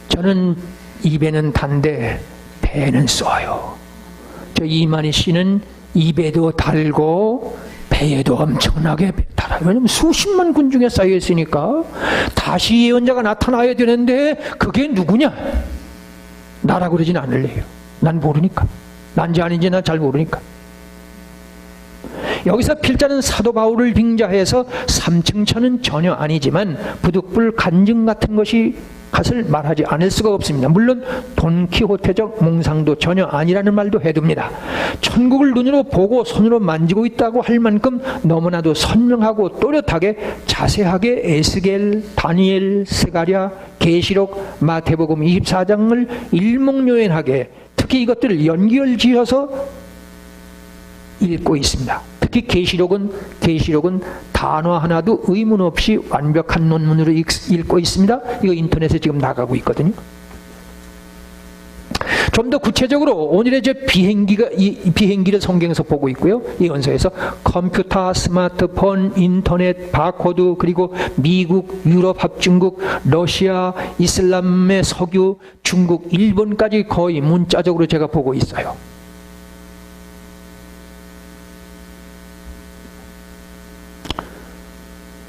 저는 입에는 단데 배는 쏘요. 저 이만희 씨는 입에도 달고 배에도 엄청나게 달아요. 왜냐면 수십만 군중에 쌓여 있으니까 다시 예언자가 나타나야 되는데 그게 누구냐? 나라고 그러진 않을래요. 난 모르니까. 난지 아닌지 난 잘 모르니까. 여기서 필자는 사도 바울을 빙자해서 삼층천은 전혀 아니지만 부득불 간증 같은 것이 것을 말하지 않을 수가 없습니다. 물론 돈키호테적 몽상도 전혀 아니라는 말도 해둡니다. 천국을 눈으로 보고 손으로 만지고 있다고 할 만큼 너무나도 선명하고 또렷하게 자세하게 에스겔, 다니엘, 스가랴, 계시록, 마태복음 24장을 일목요연하게 특히 이것들을 연결지어서 읽고 있습니다. 특히 계시록은 단어 하나도 의문 없이 완벽한 논문으로 읽고 있습니다. 이거 인터넷에 지금 나가고 있거든요. 좀 더 구체적으로 오늘의 비행기를 성경에서 보고 있고요. 예언서에서 컴퓨터, 스마트폰, 인터넷, 바코드, 그리고 미국, 유럽 합중국, 러시아, 이슬람의 석유, 중국, 일본까지 거의 문자적으로 제가 보고 있어요.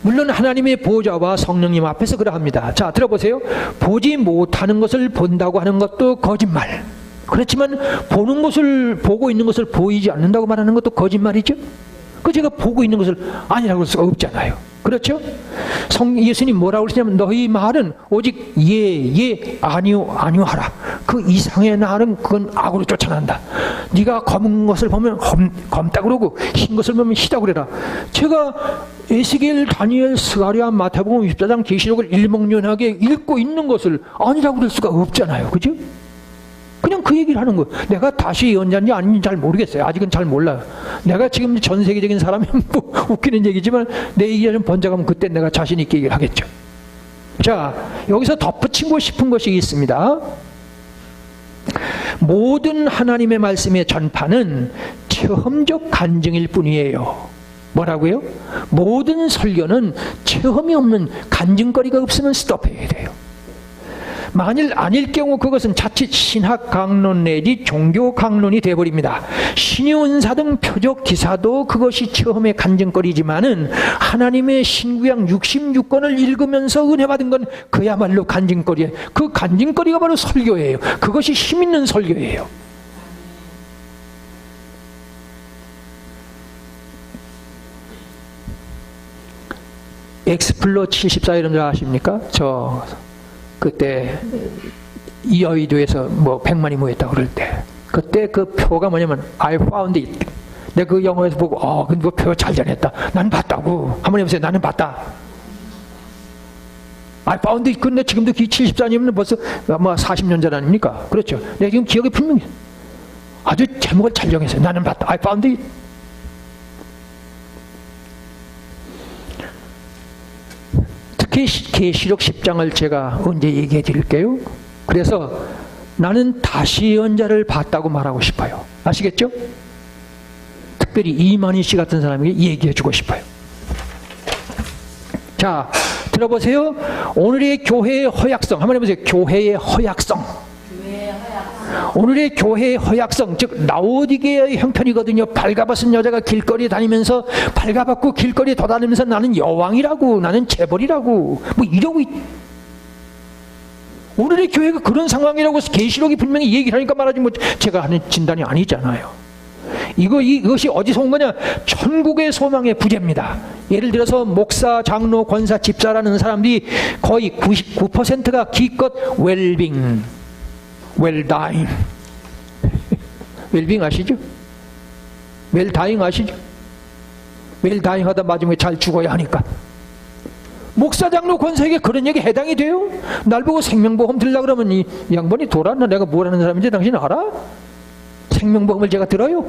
물론 하나님의 보좌와 성령님 앞에서 그러합니다. 자, 들어보세요. 보지 못하는 것을 본다고 하는 것도 거짓말. 그렇지만 보고 있는 것을 보이지 않는다고 말하는 것도 거짓말이죠. 제가 보고 있는 것을 아니라고 할 수가 없잖아요. 그렇죠? 예수님 뭐라고 그러시냐면 너희 말은 오직 예, 아니요 하라. 그 이상의 말은 그건 악으로 쫓아난다. 네가 검은 것을 보면 검다 그러고 흰 것을 보면 희다 그래라. 제가 에스겔, 다니엘, 스가랴, 마태복음 24장 계시록을 일목요연하게 읽고 있는 것을 아니라고 할 수가 없잖아요. 그죠? 그냥 그 얘기를 하는 거예요. 내가 다시 예언자인지 아닌지 잘 모르겠어요. 아직은 잘 몰라요. 내가 지금 전 세계적인 사람이 뭐 웃기는 얘기지만 내 얘기가 좀 번져가면 그때 내가 자신 있게 얘기를 하겠죠. 자, 여기서 덧붙이고 싶은 것이 있습니다. 모든 하나님의 말씀의 전파는 체험적 간증일 뿐이에요. 뭐라고요? 모든 설교는 체험이 없는 간증거리가 없으면 스톱해야 돼요. 만일 아닐 경우 그것은 자칫 신학 강론 내지 종교 강론이 되어버립니다. 신의 은사 등 표적 기사도 그것이 체험의 간증거리지만은 하나님의 신구약 66권을 읽으면서 은혜 받은 건 그야말로 간증거리예요. 그 간증거리가 바로 설교예요. 그것이 힘있는 설교예요. 엑스플로 74 이런 줄 아십니까? 그때 여의도에서 뭐 100만이 모였다 그럴 때 그때 그 표가 뭐냐면 I found it. 내가 그 영화에서 보고 근데 그 표 잘 전했다. 난 봤다고. 한번 해보세요. 나는 봤다. I found it. 근데 지금도 74년이면 벌써 뭐 40년 전 아닙니까? 그렇죠. 내가 지금 기억이 분명히 아주 제목을 잘 정했어요. 나는 봤다. I found it. 계시록 10장을 제가 언제 얘기해 드릴게요. 그래서 나는 다시 예언자를 봤다고 말하고 싶어요. 아시겠죠? 특별히 이만희 씨 같은 사람에게 얘기해 주고 싶어요. 자, 들어보세요. 오늘의 교회의 허약성 한번 해보세요. 교회의 허약성. 오늘의 교회의 허약성, 즉 라오디게아의 형편이거든요. 발가벗은 여자가 길거리에 다니면서 발가벗고 길거리에 돌아다니면서 나는 여왕이라고, 나는 재벌이라고 뭐 이러고 오늘의 교회가 그런 상황이라고 계시록이 분명히 얘기를 하니까 말하지 뭐 제가 하는 진단이 아니잖아요. 이것이 어디서 온 거냐? 천국의 소망의 부재입니다. 예를 들어서 목사, 장로, 권사, 집사라는 사람들이 거의 99%가 기껏 웰빙, 웰다잉, 웰빙 아시죠? 웰다잉 아시죠? 웰다잉 하다 마지막에 잘 죽어야 하니까. 목사, 장로, 권사에게 그런 얘기 해당이 돼요? 날 보고 생명보험 들라 그러면 이 양반이 돌았나? 내가 뭘 하는 사람인지 당신 알아? 생명보험을 제가 들어요?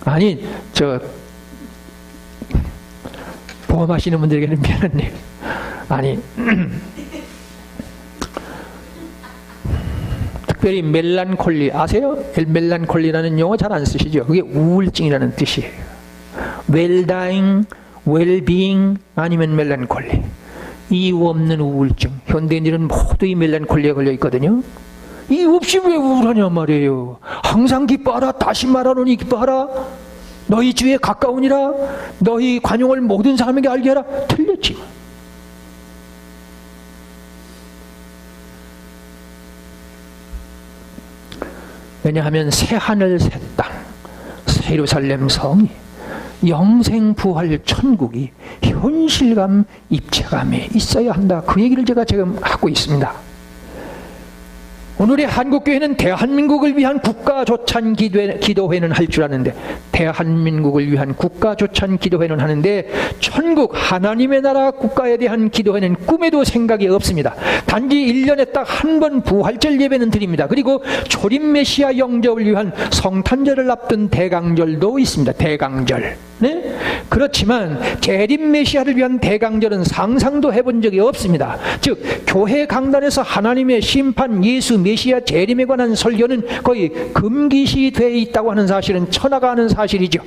아니, 보험하시는 분들에게는 미안한데요. 아니, 특별히 멜란콜리 아세요? 멜란콜리라는 용어 잘 안 쓰시죠? 그게 우울증이라는 뜻이에요. 웰다잉, 웰빙 아니면 멜란콜리. 이유 없는 우울증. 현대인들은 모두 이 멜란콜리에 걸려 있거든요. 이유 없이 왜 우울하냐 말이에요. 항상 기뻐하라. 다시 말하노니 기뻐하라. 너희 주에 가까우니라. 너희 관용을 모든 사람에게 알게 하라. 틀렸지. 왜냐하면 새 하늘 새 땅, 새 예루살렘 성이 영생부활 천국이 현실감, 입체감에 있어야 한다. 그 얘기를 제가 지금 하고 있습니다. 오늘의 한국교회는 대한민국을 위한 국가조찬 기도회는 할 줄 아는데, 대한민국을 위한 국가조찬 기도회는 하는데 천국 하나님의 나라 국가에 대한 기도회는 꿈에도 생각이 없습니다. 단지 1년에 딱 한 번 부활절 예배는 드립니다. 그리고 초림 메시아 영접을 위한 성탄절을 앞둔 대강절도 있습니다. 대강절. 네? 그렇지만 재림 메시아를 위한 대강절은 상상도 해본 적이 없습니다. 즉 교회 강단에서 하나님의 심판, 예수 메시아 재림에 관한 설교는 거의 금기시되어 있다고 하는 사실은 천하가 아는 사실이죠.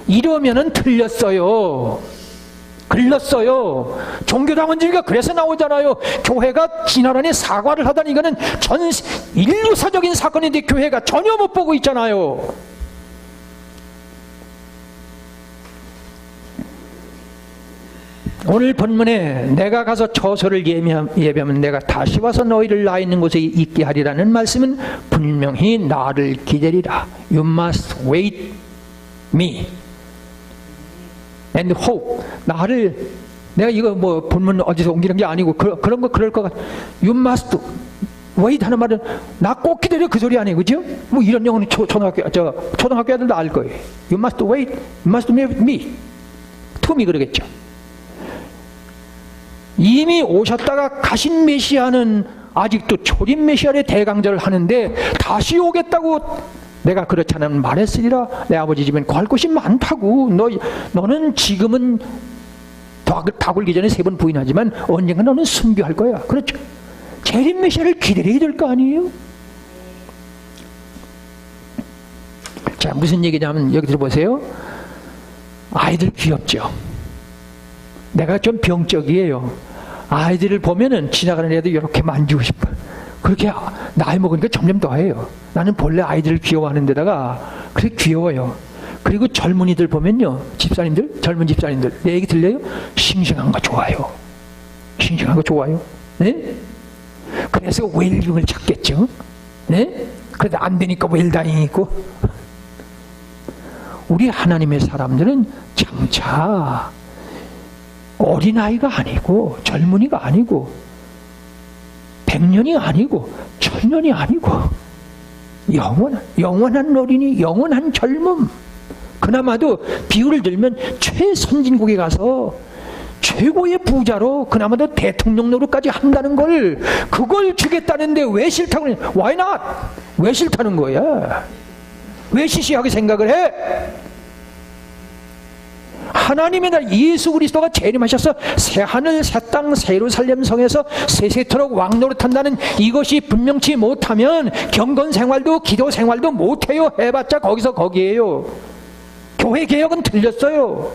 이러면은 틀렸어요. 글렀어요. 종교당원주의가 그래서 나오잖아요. 교회가 지나라니 사과를 하다니 이거는 전 인류사적인 사건인데 교회가 전혀 못 보고 있잖아요. 오늘 본문에 내가 가서 처소를 예비하면 내가 다시 와서 너희를 나 있는 곳에 있게 하리라는 말씀은 분명히 나를 기다리라. You must wait me and hope. 나를, 내가 이거 뭐 본문 어디서 옮기는 게 아니고 그런 거 그럴 것 같아. You must wait 하는 말은 나 꼭 기다려 그 소리 아니에요, 그죠? 뭐 이런 영어는 초등학교 애들도 알 거예요. You must wait, you must wait me, to me 그러겠죠. 이미 오셨다가 가신 메시아는 아직도 초림 메시아의 대강절을 하는데 다시 오겠다고 내가 그렇지 않으면 말했으리라. 내 아버지 집엔 구할 곳이 많다고. 너는 지금은 다 굴기 전에 3번 부인하지만 언젠가 너는 순교할 거야. 그렇죠. 재림 메시아를 기다려야 될 거 아니에요. 자, 무슨 얘기냐면 여기 들어보세요. 아이들 귀엽죠. 내가 좀 병적이에요. 아이들을 보면은 지나가는 애도 이렇게 만지고 싶어. 그렇게 나이 먹으니까 점점 더해요. 나는 본래 아이들을 귀여워하는 데다가 그렇게 귀여워요. 그리고 젊은이들 보면요, 집사님들, 젊은 집사님들, 내 얘기 들려요? 싱싱한 거 좋아요. 싱싱한 거 좋아요. 네? 그래서 웰빙을 찾겠죠. 네? 그래도 안 되니까 웰다잉 있고. 우리 하나님의 사람들은 장차 어린아이가 아니고 젊은이가 아니고 100년이 아니고 1000년이 아니고 영원한 어린이, 영원한 젊음. 그나마도 비유를 들면 최선진국에 가서 최고의 부자로 그나마도 대통령 노릇까지 한다는 그걸 주겠다는데 왜 싫다고 그래? Why not? 왜 싫다는 거야? 왜 시시하게 생각을 해? 하나님의 날 예수 그리스도가 재림하셔서 새하늘 새땅 예루살렘 성에서 세세토록 왕노릇한다는 이것이 분명치 못하면 경건 생활도 기도 생활도 못해요. 해봤자 거기서 거기에요. 교회 개혁은 틀렸어요.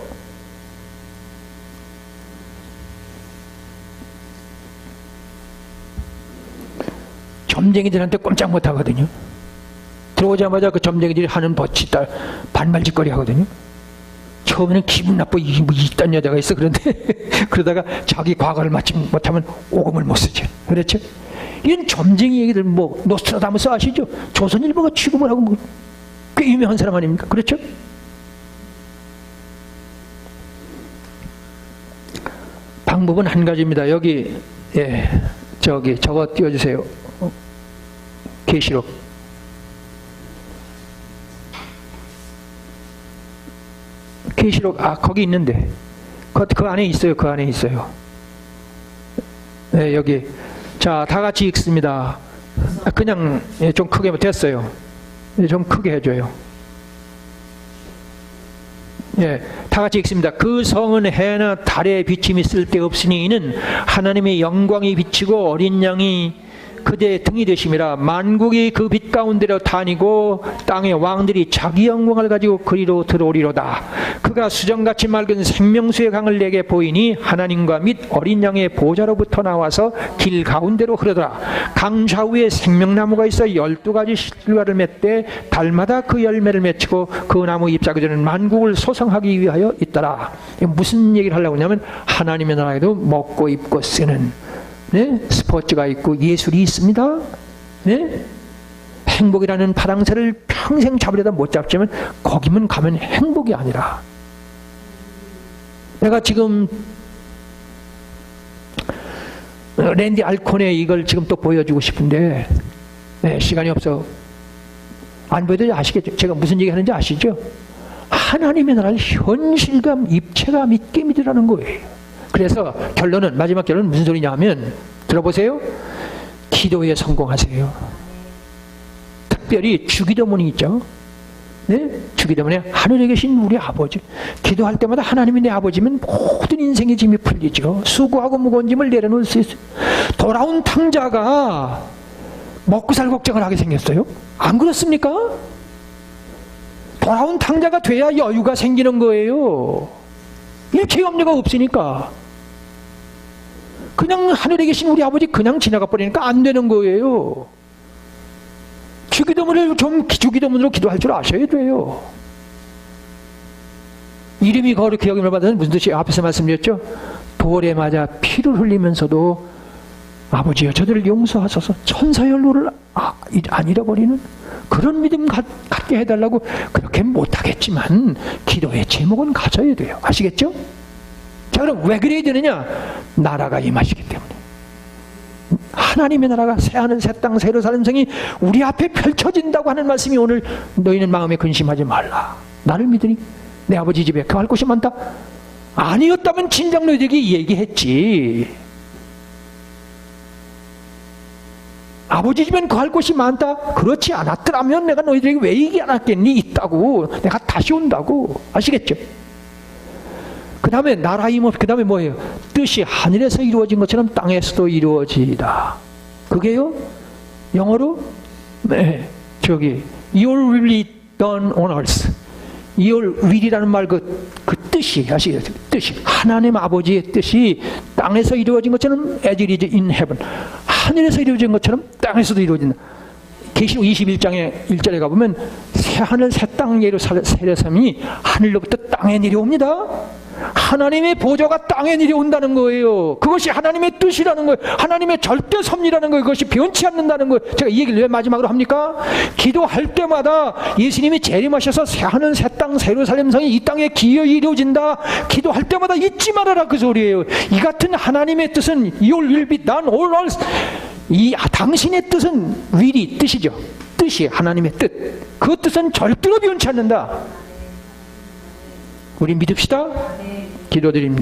점쟁이들한테 꼼짝 못하거든요. 들어오자마자 그 점쟁이들이 하는 버치 반말짓거리 하거든요. 처음에는 기분 나빠, 이딴 여자가 있어. 그런데 그러다가 자기 과거를 마침 못하면 오금을 못 쓰죠. 그렇죠? 이런 점쟁이 얘기들, 뭐 노스트라다무스 아시죠? 조선일보가 취급을 하고 꽤 유명한 사람 아닙니까? 그렇죠? 방법은 한 가지입니다. 여기 저거 띄워주세요. 계시록. 계시록, 거기 있는데 그 안에 있어요. 그 안에 있어요. 네, 여기. 자, 다 같이 읽습니다. 그냥 좀 크게 됐어요. 좀 크게 해줘요. 예, 다 같이 읽습니다. 그 성은 해나 달의 비침이 쓸데없으니 이는 하나님의 영광이 비치고 어린 양이 그대의 등이 되심이라. 만국이 그 빛 가운데로 다니고 땅의 왕들이 자기 영광을 가지고 그리로 들어오리로다. 그가 수정같이 맑은 생명수의 강을 내게 보이니 하나님과 및 어린 양의 보좌로부터 나와서 길 가운데로 흐르더라. 강 좌우에 생명나무가 있어 12가지 실과를 맺되 달마다 그 열매를 맺히고 그 나무 잎사귀들은 만국을 소성하기 위하여 있더라. 무슨 얘기를 하려고 하냐면 하나님의 나라에도 먹고 입고 쓰는, 네? 스포츠가 있고 예술이 있습니다. 네? 행복이라는 파랑새를 평생 잡으려다 못 잡지만 거기만 가면 행복이 아니라, 내가 지금 랜디 알콘의 이걸 지금 또 보여주고 싶은데 시간이 없어 안 보여도 아시겠죠? 제가 무슨 얘기 하는지 아시죠? 하나님의 나라를 현실감, 입체감 있게 믿으라는 거예요. 그래서 결론은, 마지막 결론은 무슨 소리냐 하면, 들어보세요. 기도에 성공하세요. 특별히 주기도문이 있죠. 네? 주기도문에 하늘에 계신 우리 아버지, 기도할 때마다 하나님이 내 아버지면 모든 인생의 짐이 풀리죠. 수고하고 무거운 짐을 내려놓을 수 있어요. 돌아온 탕자가 먹고 살 걱정을 하게 생겼어요. 안 그렇습니까? 돌아온 탕자가 돼야 여유가 생기는 거예요. 일체 염려가 없으니까. 그냥 하늘에 계신 우리 아버지 그냥 지나가 버리니까 안 되는 거예요. 주기도문을 좀 주기도문으로 기도할 줄 아셔야 돼요. 이름이 거룩히 여김을 받는 무슨 뜻이에요? 앞에서 말씀드렸죠? 돌에 맞아 피를 흘리면서도 아버지여 저들을 용서하소서, 천사의 연로를 안 잃어버리는 그런 믿음 갖게 해달라고. 그렇게 못하겠지만 기도의 제목은 가져야 돼요. 아시겠죠? 자, 그럼 왜 그래야 되느냐? 나라가 임하시기 때문에. 하나님의 나라가 새하늘 새 땅 새 예루살렘 성이 우리 앞에 펼쳐진다고 하는 말씀이 오늘, 너희는 마음에 근심하지 말라, 나를 믿으니 내 아버지 집에 갈 곳이 많다. 아니었다면 진작 너희에게 얘기했지. 아버지 집엔 갈 곳이 많다. 그렇지 않았더라면 내가 너희들에게 왜 얘기 안 했겠니? 있다고. 내가 다시 온다고. 아시겠죠? 그 다음에 나라 임업, 그 다음에 뭐예요? 뜻이 하늘에서 이루어진 것처럼 땅에서도 이루어지다. 그게요, 영어로 Your will be done on earth. Your will이라는 말 그 뜻이, 아시겠죠? 뜻이 하나님 아버지의 뜻이 땅에서 이루어진 것처럼 as it is in heaven. 하늘에서 이루어진 것처럼 땅에서도 이루어진다. 계시록 21장의 1절에 가보면 새하늘 새땅 예루살렘이 하늘로부터 땅에 내려옵니다. 하나님의 보좌가 땅에 내려온다는 거예요. 그것이 하나님의 뜻이라는 거예요. 하나님의 절대 섭리라는 거예요. 그것이 변치 않는다는 거예요. 제가 이 얘기를 왜 마지막으로 합니까? 기도할 때마다 예수님이 재림하셔서 새하늘 새땅 새 예루살렘 성이 이 땅에 기어이 이루어진다. 기도할 때마다 잊지 말아라, 그 소리예요. 이 같은 하나님의 뜻은 Your will be done all earth. 이 당신의 뜻은 will이 뜻이죠. 뜻이 하나님의 뜻. 그 뜻은 절대로 변치 않는다. 우리 믿읍시다. 기도드립니다.